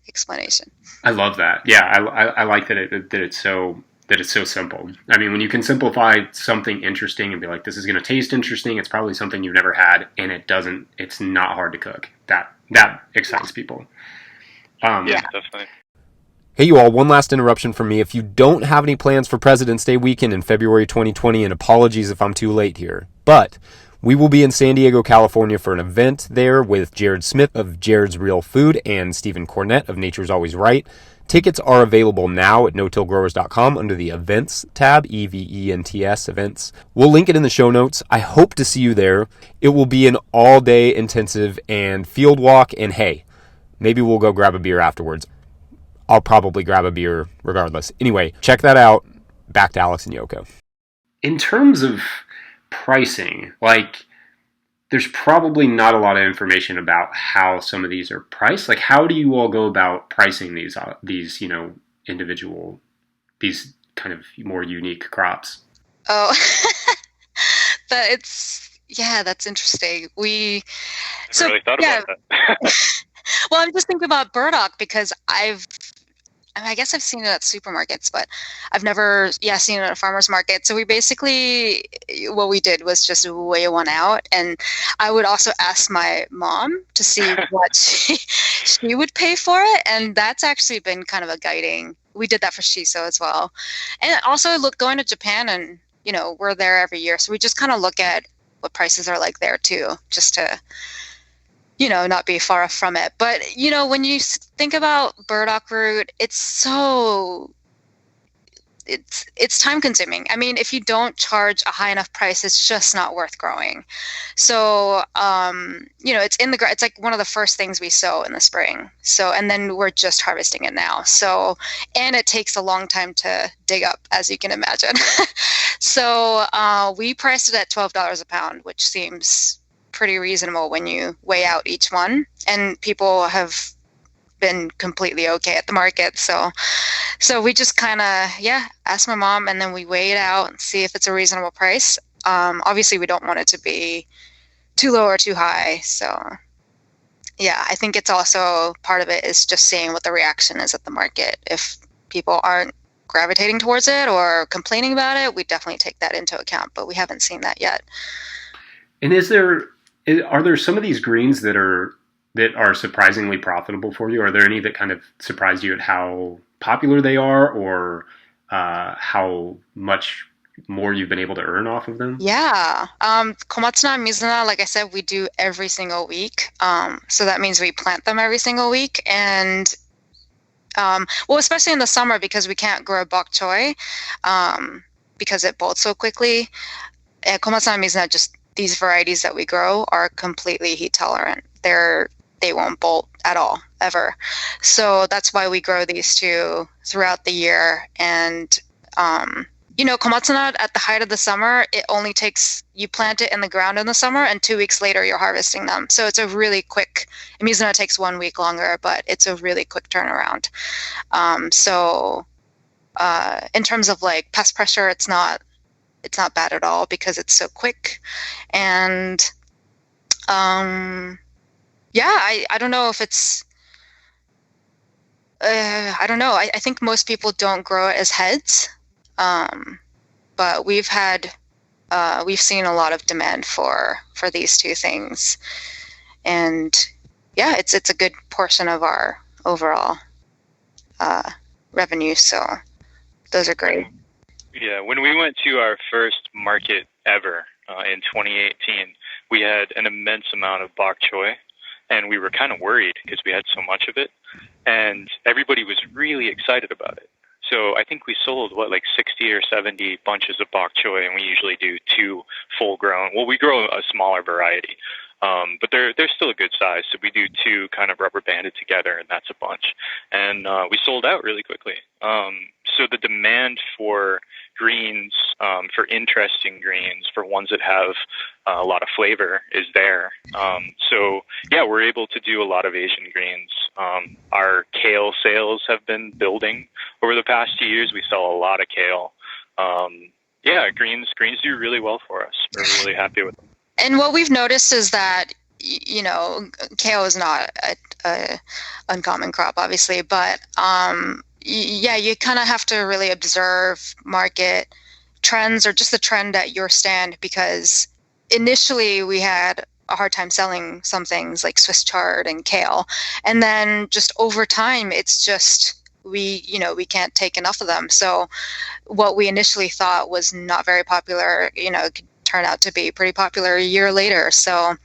explanation. I love that. Yeah, I like that it's so simple. I mean, when you can simplify something interesting and be like, this is going to taste interesting, it's probably something you've never had, and it's not hard to cook. That excites people. Definitely. Hey, you all, one last interruption from me. If you don't have any plans for President's Day weekend in February 2020, and apologies if I'm too late here, but we will be in San Diego, California for an event there with Jared Smith of Jared's Real Food and Stephen Cornett of Nature's Always Right. Tickets are available now at no-tillgrowers.com under the Events tab, EVENTS Events. We'll link it in the show notes. I hope to see you there. It will be an all-day intensive and field walk, and hey, maybe we'll go grab a beer afterwards. I'll probably grab a beer regardless. Anyway, check that out. Back to Alex and Yoko. In terms of pricing, like, there's probably not a lot of information about how some of these are priced. Like, how do you all go about pricing these individual, these kind of more unique crops? Oh, that's interesting. I really thought about that. Well, I'm just thinking about burdock because I guess I've seen it at supermarkets, but I've never, seen it at a farmer's market. So we basically, what we did was just weigh one out. And I would also ask my mom to see what she would pay for it. And that's actually been kind of a guiding. We did that for shiso as well. And also going to Japan, and, we're there every year. So we just kind of look at what prices are like there too, just to, not be far off from it. But, when you think about burdock root, it's time consuming. I mean, if you don't charge a high enough price, it's just not worth growing. So, it's in the ground. It's like one of the first things we sow in the spring. So, and then we're just harvesting it now. So, and it takes a long time to dig up, as you can imagine. So, we priced it at $12 a pound, which seems pretty reasonable when you weigh out each one, and people have been completely okay at the market. So we just kind of ask my mom, and then we weigh it out and see if it's a reasonable price. Obviously we don't want it to be too low or too high. So I think it's also part of it is just seeing what the reaction is at the market. If people aren't gravitating towards it or complaining about it, we definitely take that into account, but we haven't seen that yet. And is there Are there some of these greens that are surprisingly profitable for you? Are there any that kind of surprised you at how popular they are, or how much more you've been able to earn off of them? Yeah. Komatsuna and Mizuna, like I said, we do every single week. So that means we plant them every single week. And well, especially in the summer because we can't grow bok choy because it bolts so quickly. Komatsuna and Mizuna, just these varieties that we grow are completely heat tolerant. They won't bolt at all, ever. So that's why we grow these two throughout the year. And Komatsuna at the height of the summer, it only takes, you plant it in the ground in the summer and 2 weeks later you're harvesting them. So it's a really quick, Mizuna takes 1 week longer, but it's a really quick turnaround. In terms of like pest pressure, it's not bad at all because it's so quick. And I don't know if it's, I don't know. I think most people don't grow it as heads. But we've seen a lot of demand for these two things, and yeah, it's a good portion of our overall revenue. So those are great. Yeah, when we went to our first market ever in 2018, we had an immense amount of bok choy, and we were kind of worried because we had so much of it, and everybody was really excited about it. So I think we sold, like 60 or 70 bunches of bok choy, and we usually do 2 full-grown. Well, we grow a smaller variety, but they're still a good size. So we do 2 kind of rubber banded together, and that's a bunch. And we sold out really quickly. So the demand for greens, for interesting greens, for ones that have a lot of flavor is there. So yeah, we're able to do a lot of Asian greens. Our kale sales have been building over the past 2 years. We sell a lot of kale. Yeah, greens do really well for us. We're really happy with them. And what we've noticed is that, kale is not a uncommon crop, obviously, but yeah, you kind of have to really observe market trends or just the trend at your stand, because initially we had a hard time selling some things like Swiss chard and kale, and then just over time it's just we can't take enough of them. So what we initially thought was not very popular, could turn out to be pretty popular a year later. So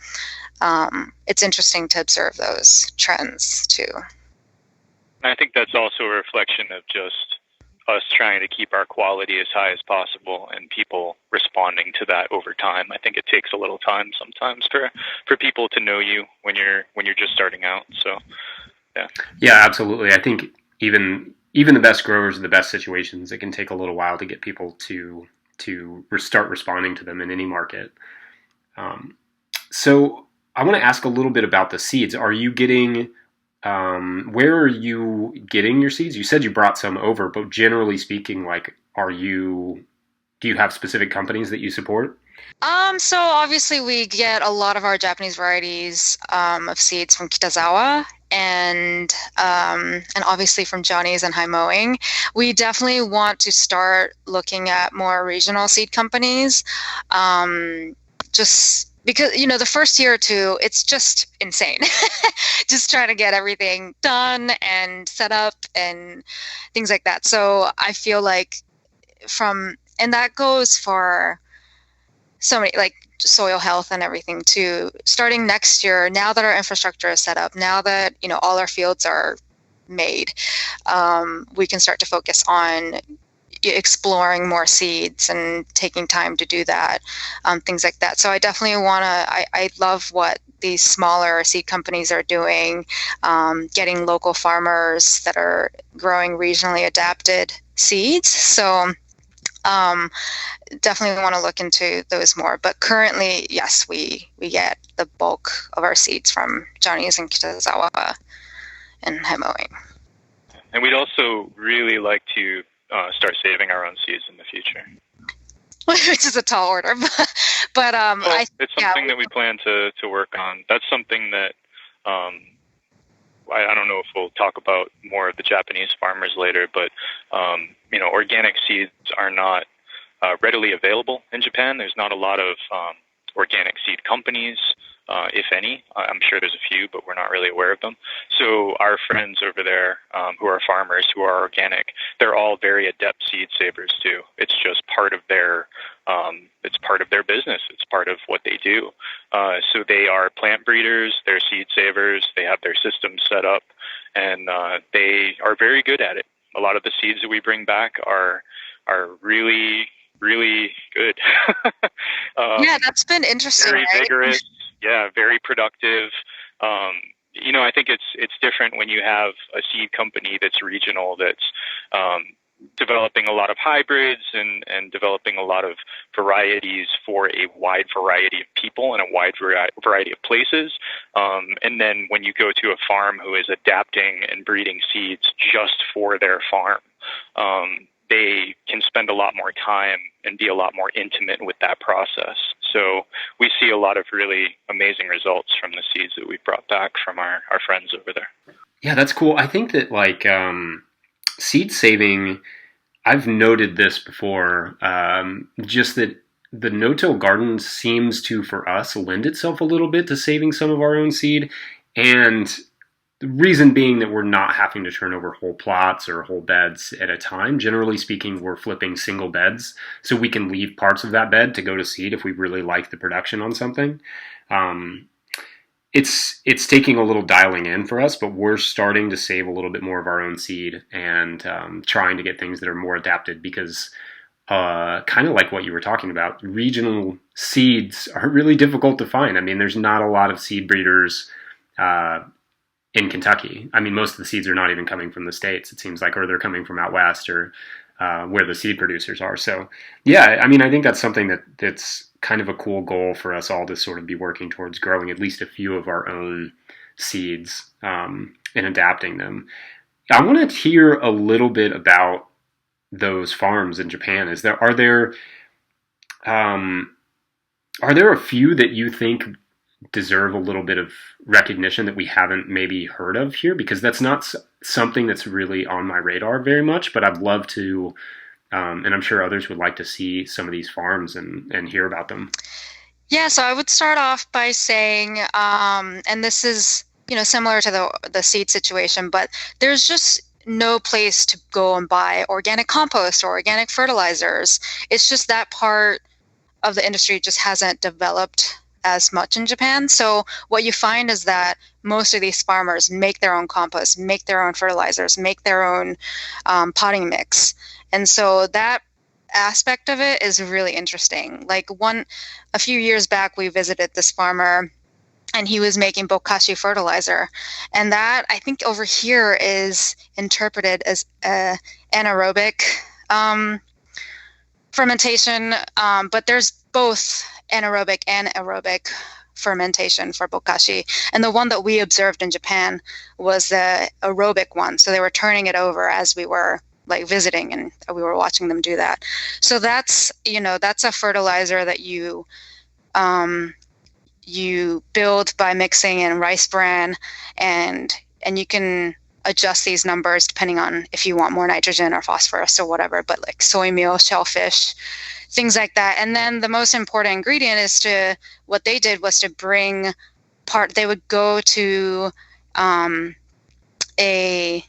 it's interesting to observe those trends too. I think that's also a reflection of just us trying to keep our quality as high as possible and people responding to that over time. I think it takes a little time sometimes for people to know you when you're just starting out. So yeah. Yeah, absolutely. I think even the best growers in the best situations, it can take a little while to get people to start responding to them in any market. So I want to ask a little bit about the seeds. Are you getting where are you getting your seeds? You said you brought some over, but generally speaking, like, do you have specific companies that you support? So obviously we get a lot of our Japanese varieties of seeds from Kitazawa and obviously from Johnny's and High Mowing. We definitely want to start looking at more regional seed companies, just because, the first year or two, it's just insane. Just trying to get everything done and set up and things like that. So I feel like and that goes for so many, like soil health and everything too. Starting next year, now that our infrastructure is set up, now that, all our fields are made, we can start to focus on exploring more seeds and taking time to do that, things like that. So I definitely I love what these smaller seed companies are doing, getting local farmers that are growing regionally adapted seeds. So definitely want to look into those more. But currently, yes, we get the bulk of our seeds from Johnny's and Kitazawa and High Mowing. And we'd also really like to start saving our own seeds in the future. Which is a tall order, but it's something that we plan to work on. That's something that I don't know if we'll talk about more of the Japanese farmers later, but organic seeds are not readily available in Japan. There's not a lot of organic seed companies if any. I'm sure there's a few, but we're not really aware of them. So our friends over there, who are farmers, who are organic, they're all very adept seed savers too. It's just part of their business. It's part of what they do. So they are plant breeders, they're seed savers, they have their systems set up, and they are very good at it. A lot of the seeds that we bring back are really, really good. Yeah, that's been interesting. Very right? vigorous. Yeah, very productive. I think it's different when you have a seed company that's regional, that's developing a lot of hybrids and developing a lot of varieties for a wide variety of people and a wide variety of places. And then when you go to a farm who is adapting and breeding seeds just for their farm, they can spend a lot more time and be a lot more intimate with that process. So we see a lot of really amazing results from the seeds that we've brought back from our friends over there. Yeah, that's cool. I think that seed saving, I've noted this before, just that the no-till garden seems to, for us, lend itself a little bit to saving some of our own seed. And the reason being that we're not having to turn over whole plots or whole beds at a time. Generally speaking, we're flipping single beds, so we can leave parts of that bed to go to seed if we really like the production on something. It's taking a little dialing in for us, but we're starting to save a little bit more of our own seed and trying to get things that are more adapted because kind of like what you were talking about, regional seeds are really difficult to find. I mean, there's not a lot of seed breeders in Kentucky. I mean, most of the seeds are not even coming from the States, it seems like, or they're coming from out west or where the seed producers are. So, yeah, I mean, I think that's something that's kind of a cool goal for us all to sort of be working towards, growing at least a few of our own seeds and adapting them. I want to hear a little bit about those farms in Japan. Are there a few that you think deserve a little bit of recognition that we haven't maybe heard of here? Because that's not something that's really on my radar very much, but I'd love to, and I'm sure others would like to see some of these farms and hear about them. Yeah, so I would start off by saying, and this is, similar to the seed situation, but there's just no place to go and buy organic compost or organic fertilizers. It's just that part of the industry just hasn't developed as much in Japan. So what you find is that most of these farmers make their own compost, make their own fertilizers, make their own potting mix. And so that aspect of it is really interesting. Like a few years back, we visited this farmer and he was making bokashi fertilizer. And that, I think over here, is interpreted as anaerobic fermentation, but there's both anaerobic and aerobic fermentation for bokashi. And the one that we observed in Japan was the aerobic one. So they were turning it over as we were visiting, and we were watching them do that. So that's a fertilizer that you build by mixing in rice bran, and you can adjust these numbers depending on if you want more nitrogen or phosphorus or whatever, but like soy meal, shellfish, things like that. And then the most important ingredient what they did was to bring they would go to a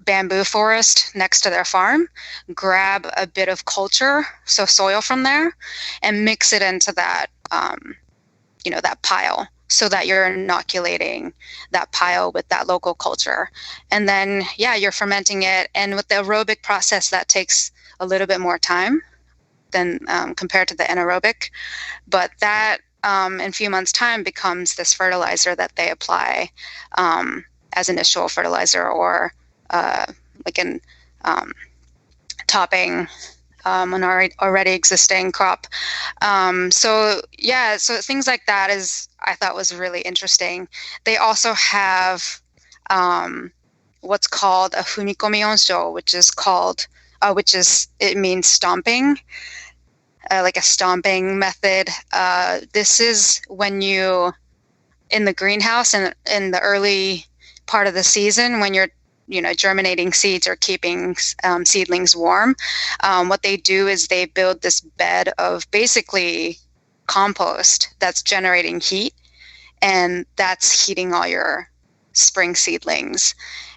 bamboo forest next to their farm, grab a bit of culture, so soil from there, and mix it into that, that pile, so that you're inoculating that pile with that local culture. And then, you're fermenting it. And with the aerobic process, that takes a little bit more time than compared to the anaerobic. But that, in a few months' time, becomes this fertilizer that they apply as initial fertilizer or topping an already existing crop. So things like that I thought was really interesting. They also have what's called a fumikomi onsho, it means stomping, like a stomping method. This is when you, in the greenhouse and in the early part of the season, when you're germinating seeds or keeping seedlings warm, what they do is they build this bed of basically compost that's generating heat, and that's heating all your spring seedlings.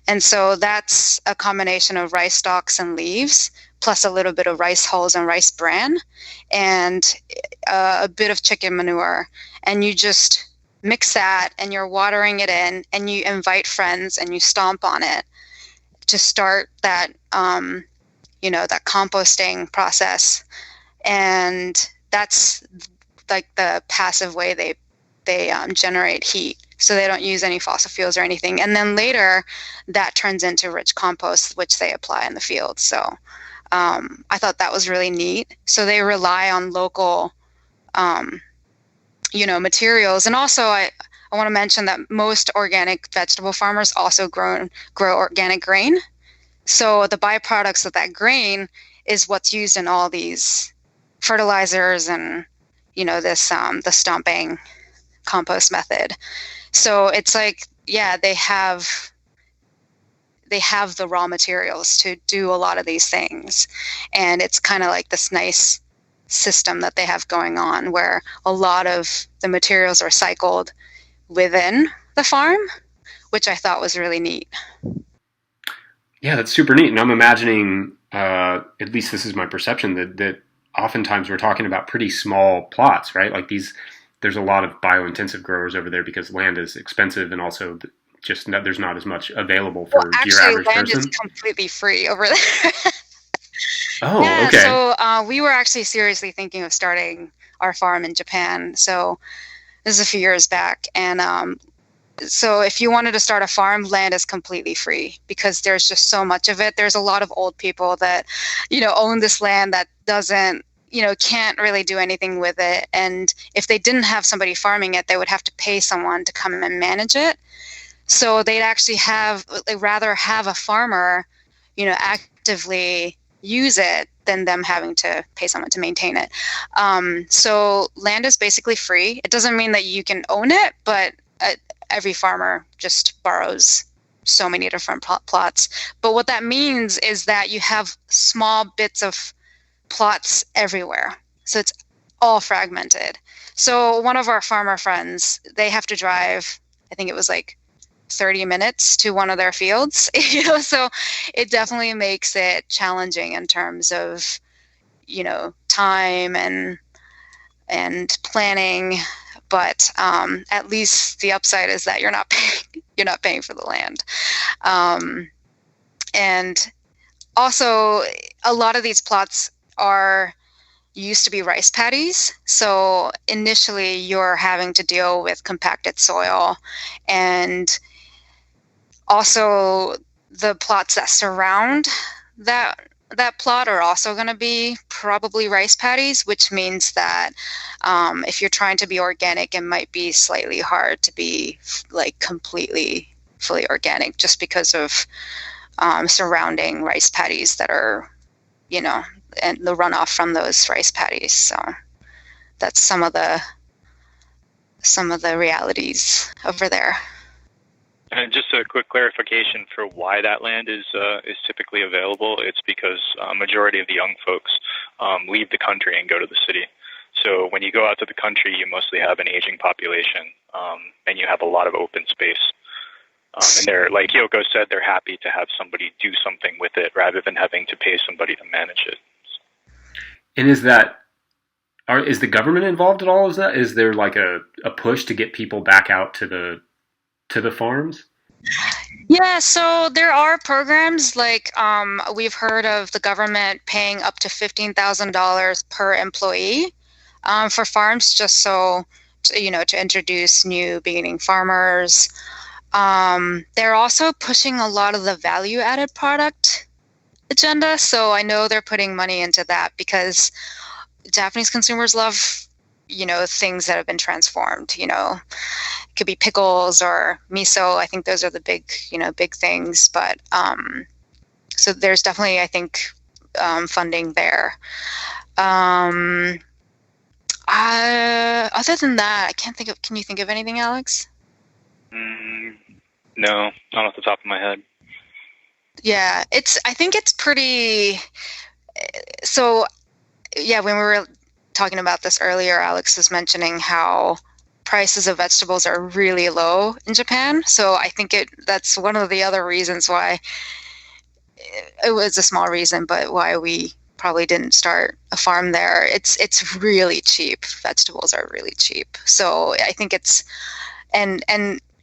And so that's a combination of rice stalks and leaves, plus a little bit of rice hulls and rice bran, and a bit of chicken manure. And you just mix that, and you're watering it in, and you invite friends, and you stomp on it to start that, that composting process. And that's like the passive way they generate heat. So they don't use any fossil fuels or anything. And then later that turns into rich compost, which they apply in the field. So I thought that was really neat. So they rely on local, materials. And also I want to mention that most organic vegetable farmers also grow organic grain. So the byproducts of that grain is what's used in all these fertilizers and, the stomping compost method. So it's like, yeah, they have the raw materials to do a lot of these things. And it's kind of like this nice system that they have going on where a lot of the materials are cycled within the farm, which I thought was really neat. Yeah, that's super neat. And I'm imagining, at least this is my perception, that oftentimes we're talking about pretty small plots, right? Like there's a lot of biointensive growers over there because land is expensive, and also just there's not as much available for your average land person. Is completely free over there. Oh, yeah, okay. So we were actually seriously thinking of starting our farm in Japan. So this is a few years back, and so if you wanted to start a farm, land is completely free because there's just so much of it. There's a lot of old people that, own this land that doesn't, can't really do anything with it. And if they didn't have somebody farming it, they would have to pay someone to come and manage it. So they'd rather have a farmer, actively use it than them having to pay someone to maintain it. So land is basically free. It doesn't mean that you can own it, but every farmer just borrows so many different plots. But what that means is that you have small bits of plots everywhere. So it's all fragmented. So one of our farmer friends, they have to drive, I think it was like 30 minutes to one of their fields. So it definitely makes it challenging in terms of, time and planning. But at least the upside is that you're not paying for the land. And also a lot of these plots used to be rice paddies. So initially you're having to deal with compacted soil, and also the plots that surround that plot are also going to be probably rice paddies, which means that if you're trying to be organic, it might be slightly hard to be like completely fully organic just because of surrounding rice paddies that are, and the runoff from those rice paddies. So that's some of the realities over there. And just a quick clarification for why that land is typically available. It's because a majority of the young folks leave the country and go to the city. So when you go out to the country, you mostly have an aging population, and you have a lot of open space. And they're, like Yoko said, they're happy to have somebody do something with it rather than having to pay somebody to manage it. And is the government involved at all? Is there like a push to get people back out to the farms? Yeah, so there are programs like we've heard of the government paying up to $15,000 per employee for farms, just so to introduce new beginning farmers. They're also pushing a lot of the value-added product agenda, so I know they're putting money into that because Japanese consumers love, things that have been transformed. It could be pickles or miso. I think those are the big things. But so there's definitely, I think, funding there. Other than that, I can't think of. Can you think of anything, Alex? No, not off the top of my head. Yeah, I think it's pretty. So, yeah, when we were talking about this earlier, Alex was mentioning how prices of vegetables are really low in Japan. So I think that's one of the other reasons why it was a small reason, but why we probably didn't start a farm there. It's really cheap. Vegetables are really cheap. So I think and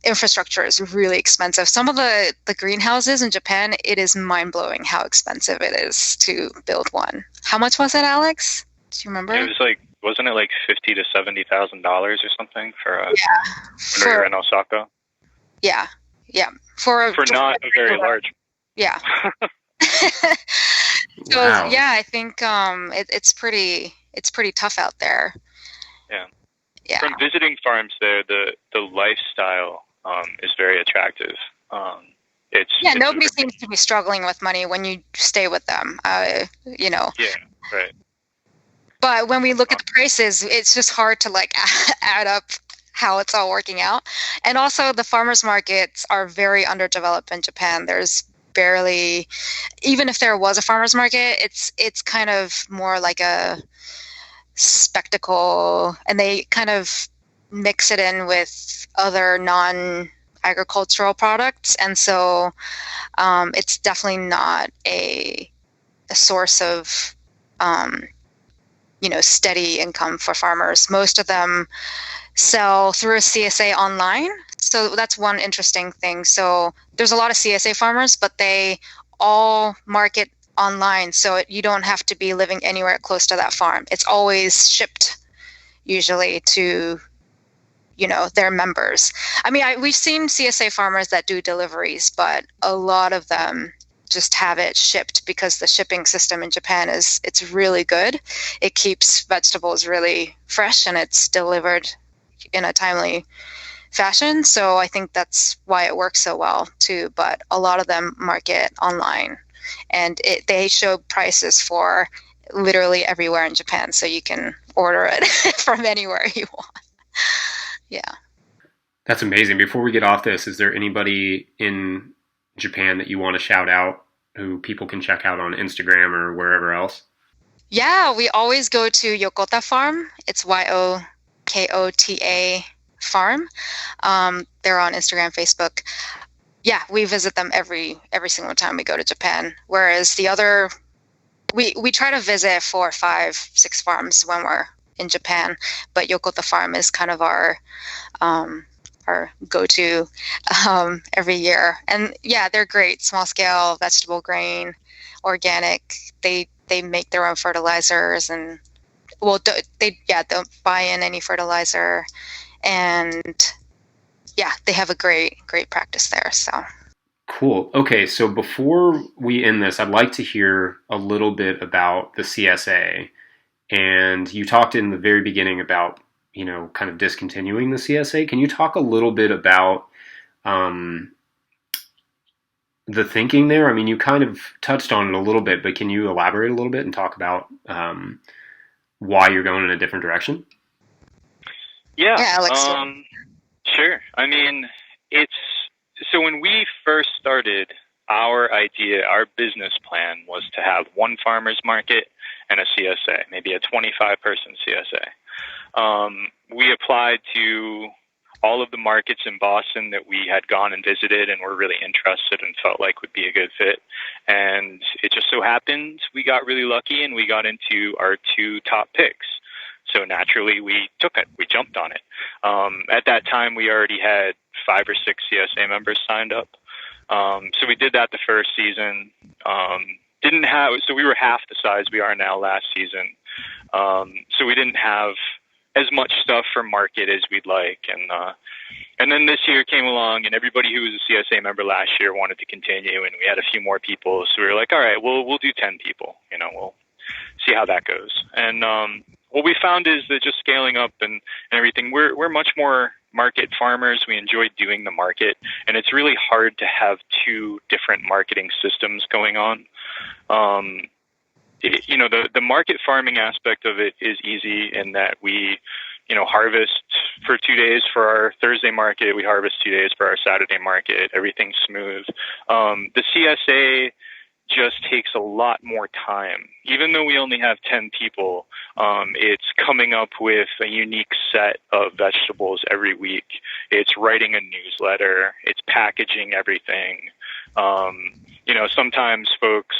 infrastructure is really expensive. Some of the greenhouses in Japan, it is mind-blowing how expensive it is to build one. How much was it, Alex? Do you remember? It was wasn't it like $50,000 to $70,000 or something for when we were in Osaka? Yeah. For not a very large. Yeah. So Wow. yeah, I think it's pretty tough out there. Yeah. Yeah. From visiting farms there, the lifestyle is very attractive. Nobody seems to be struggling with money when you stay with them. Yeah, right. But when we look at the prices, it's just hard to add up how it's all working out. And also the farmers markets are very underdeveloped in Japan. There's barely, even if there was a farmers market, it's kind of more like a spectacle, and they kind of mix it in with other non-agricultural products, and so it's definitely not a source of steady income for farmers. Most of them sell through a CSA online. So that's one interesting thing. So there's a lot of CSA farmers, but they all market online. So you don't have to be living anywhere close to that farm. It's always shipped usually to, their members. I mean, we've seen CSA farmers that do deliveries, but a lot of them just have it shipped because the shipping system in Japan it's really good. It keeps vegetables really fresh and it's delivered in a timely fashion. So I think that's why it works so well too. But a lot of them market online, and they show prices for literally everywhere in Japan, so you can order it from anywhere you want. Yeah. That's amazing. Before we get off this, is there anybody in Japan that you want to shout out who people can check out on Instagram or wherever else? Yeah, we always go to Yokota Farm. It's Yokota Farm. They're on Instagram, Facebook. Yeah, we visit them every single time we go to Japan. Whereas the other, we try to visit 4, 5, 6 farms when we're in Japan, but Yokota Farm is kind of our go-to every year. And yeah, they're great. Small scale, vegetable, grain, organic. They make their own fertilizers, and they don't buy in any fertilizer, and yeah, they have a great practice there. So cool. Okay, so before we end this, I'd like to hear a little bit about the CSA. And you talked in the very beginning about, kind of discontinuing the CSA. Can you talk a little bit about the thinking there? I mean, you kind of touched on it a little bit, but can you elaborate a little bit and talk about why you're going in a different direction? Yeah, Alex. Sure. I mean, so when we first started, our business plan was to have one farmer's market and a CSA, maybe a 25-person CSA. We applied to all of the markets in Boston that we had gone and visited and were really interested and felt like would be a good fit. And it just so happened we got really lucky and we got into our 2 top picks. So naturally we took it. We jumped on it. At that time, we already had 5 or 6 CSA members signed up. So we did that the first season. So we were half the size we are now last season. So we didn't have as much stuff for market as we'd like. And then this year came along, and everybody who was a CSA member last year wanted to continue, and we had a few more people. So we were like, all right, we'll do 10 people. We'll see how that goes. And what we found is that just scaling up and everything, we're much more market farmers. We enjoy doing the market, and it's really hard to have 2 different marketing systems going on. The market farming aspect of it is easy in that we, harvest for 2 days for our Thursday market. We harvest 2 days for our Saturday market. Everything's smooth. The CSA just takes a lot more time. Even though we only have 10 people, it's coming up with a unique set of vegetables every week. It's writing a newsletter. It's packaging everything. Sometimes folks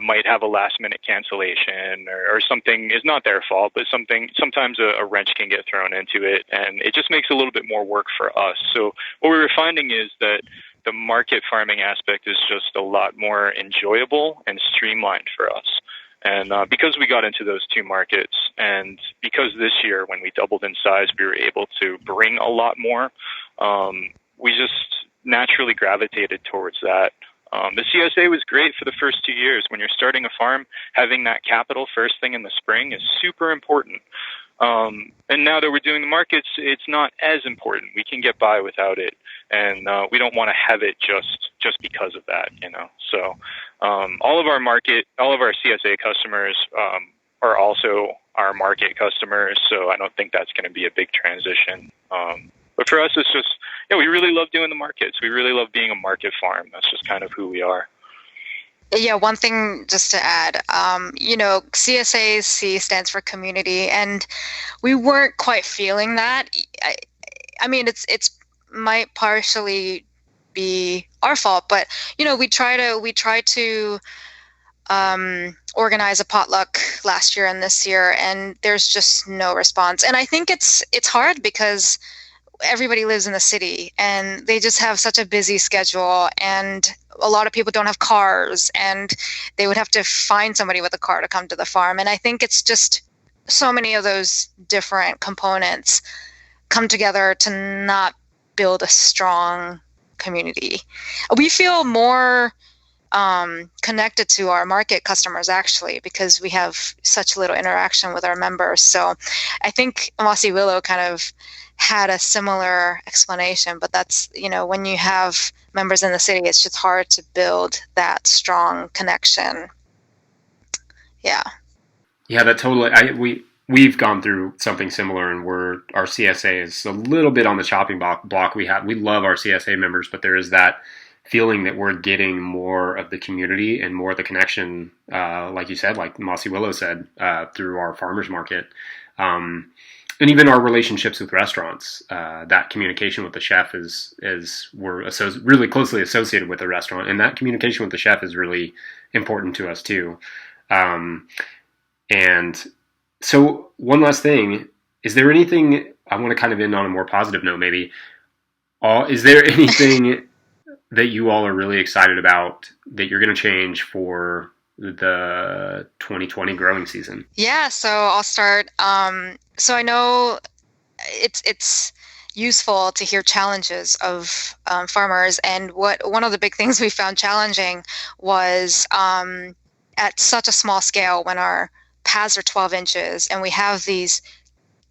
might have a last-minute cancellation or something is not their fault, but sometimes a wrench can get thrown into it, and it just makes a little bit more work for us. So what we were finding is that the market farming aspect is just a lot more enjoyable and streamlined for us. And because we got into those two markets, and because this year when we doubled in size, we were able to bring a lot more, we just naturally gravitated towards that. The CSA was great for the first 2 years. When you're starting a farm, having that capital first thing in the spring is super important. And now that we're doing the markets, it's not as important. We can get by without it, and we don't want to have it just because of that, So all of our CSA customers are also our market customers, so I don't think that's going to be a big transition. But for us, it's just, we really love doing the markets. We really love being a market farm. That's just kind of who we are. Yeah, one thing just to add, CSA, C stands for community, and we weren't quite feeling that. I mean, it's might partially be our fault, but we try to organize a potluck last year and this year, and there's just no response. And I think it's hard because everybody lives in the city and they just have such a busy schedule, and a lot of people don't have cars, and they would have to find somebody with a car to come to the farm. And I think it's just so many of those different components come together to not build a strong community. We feel more connected to our market customers, actually, because we have such little interaction with our members. So I think Mossy Willow kind of had a similar explanation, but that's, when you have members in the city, it's just hard to build that strong connection. Yeah. Yeah, that totally. We've gone through something similar, and our CSA is a little bit on the chopping block. We love our CSA members, but there is that feeling that we're getting more of the community and more of the connection, like you said, like Mossy Willow said, through our farmers market. And even our relationships with restaurants, that communication with the chef we're really closely associated with the restaurant, and that communication with the chef is really important to us too. And so one last thing, is there anything, I want to kind of end on a more positive note maybe, is there anything that you all are really excited about that you're going to change for the 2020 growing season? Yeah, so I'll start. So I know it's useful to hear challenges of farmers, and one of the big things we found challenging was at such a small scale, when our paths are 12 inches and we have these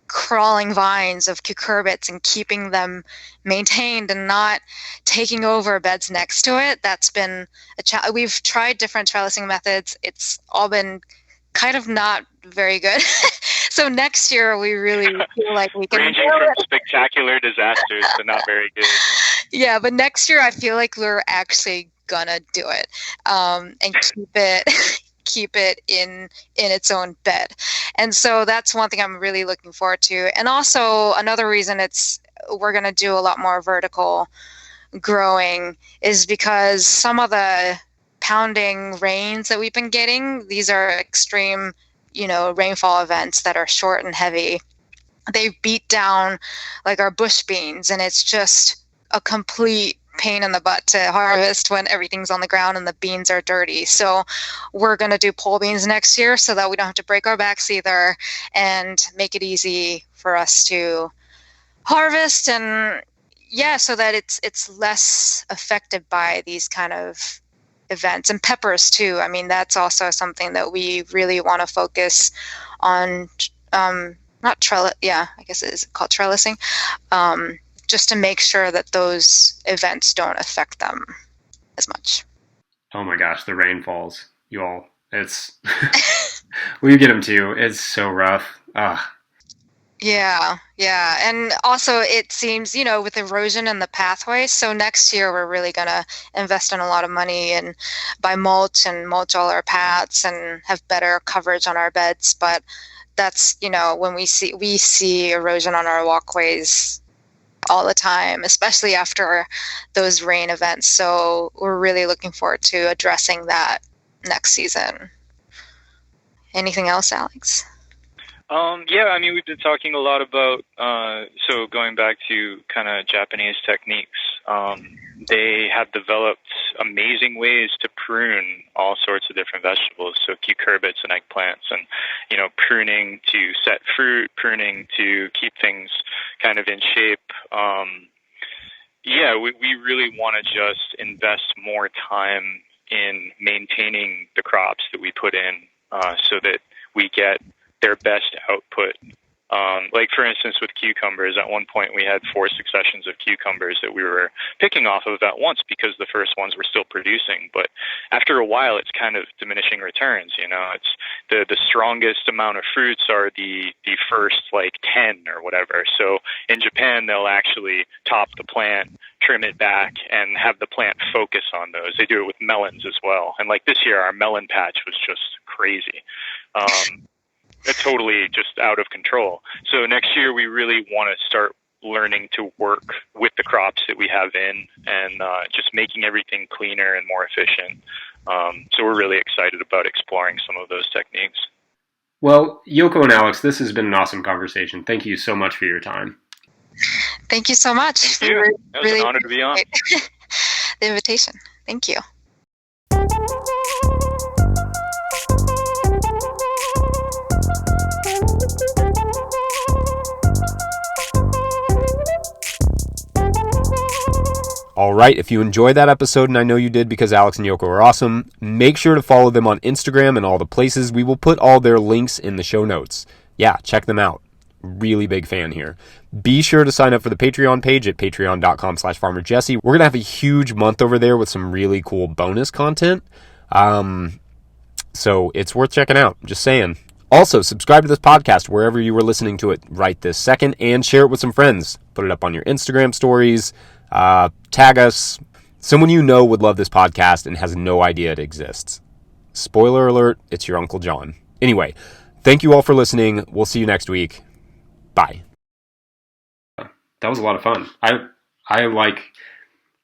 crawling vines of cucurbits, and keeping them maintained and not taking over beds next to it. That's been a challenge. We've tried different trellising methods. It's all been kind of not very good. So next year we really feel like we can ranging from spectacular disasters to not very good. Yeah, but next year I feel like we're actually gonna do it, and keep it in its own bed. And so that's one thing I'm really looking forward to. And also another reason we're going to do a lot more vertical growing is because some of the pounding rains that we've been getting, these are extreme, rainfall events that are short and heavy. They beat down like our bush beans, and it's just a complete pain in the butt to harvest when everything's on the ground and the beans are dirty. So we're going to do pole beans next year so that we don't have to break our backs either, and make it easy for us to harvest, and so that it's less affected by these kind of events. And peppers too. I mean, that's also something that we really want to focus on. Not trellis. Yeah, I guess it is called trellising. Just to make sure that those events don't affect them as much. Oh my gosh, the rainfalls, you all, it's, we get them too. It's so rough. Yeah, yeah. And also it seems, with erosion in the pathway, so next year we're really gonna invest in a lot of money and buy mulch and mulch all our paths and have better coverage on our beds. But that's, when we see erosion on our walkways all the time, especially after those rain events. So we're really looking forward to addressing that next season. Anything else, Alex? Yeah, I mean, we've been talking a lot about, so going back to kind of Japanese techniques, they have developed amazing ways to prune all sorts of different vegetables, so cucurbits and eggplants, and, pruning to set fruit, pruning to keep things kind of in shape. Yeah, we really want to just invest more time in maintaining the crops that we put in, so that we get their best output. Like, for instance, with cucumbers, at one point we had 4 successions of cucumbers that we were picking off of at once because the first ones were still producing. But after a while, it's kind of diminishing returns. It's the strongest amount of fruits are the first like 10 or whatever. So in Japan, they'll actually top the plant, trim it back, and have the plant focus on those. They do it with melons as well. And like this year, our melon patch was just crazy. Totally just out of control. So next year we really want to start learning to work with the crops that we have in, and just making everything cleaner and more efficient. So we're really excited about exploring some of those techniques. Well, Yoko and Alex, this has been an awesome conversation. Thank you so much for your time. Thank you so much. Thank you. It was an honor to be on. The invitation. Thank you. All right, if you enjoyed that episode, and I know you did because Alex and Yoko are awesome, make sure to follow them on Instagram and all the places. We will put all their links in the show notes. Yeah, check them out. Really big fan here. Be sure to sign up for the Patreon page at patreon.com/farmerjesse. We're going to have a huge month over there with some really cool bonus content. So it's worth checking out. Just saying. Also, subscribe to this podcast wherever you were listening to it right this second, and share it with some friends. Put it up on your Instagram stories. Tag us. Someone you know would love this podcast and has no idea it exists. Spoiler alert, it's your Uncle John. Anyway, thank you all for listening. We'll see you next week. Bye. That was a lot of fun. I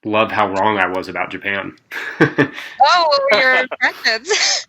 love how wrong I was about Japan. Oh, what were your impressions?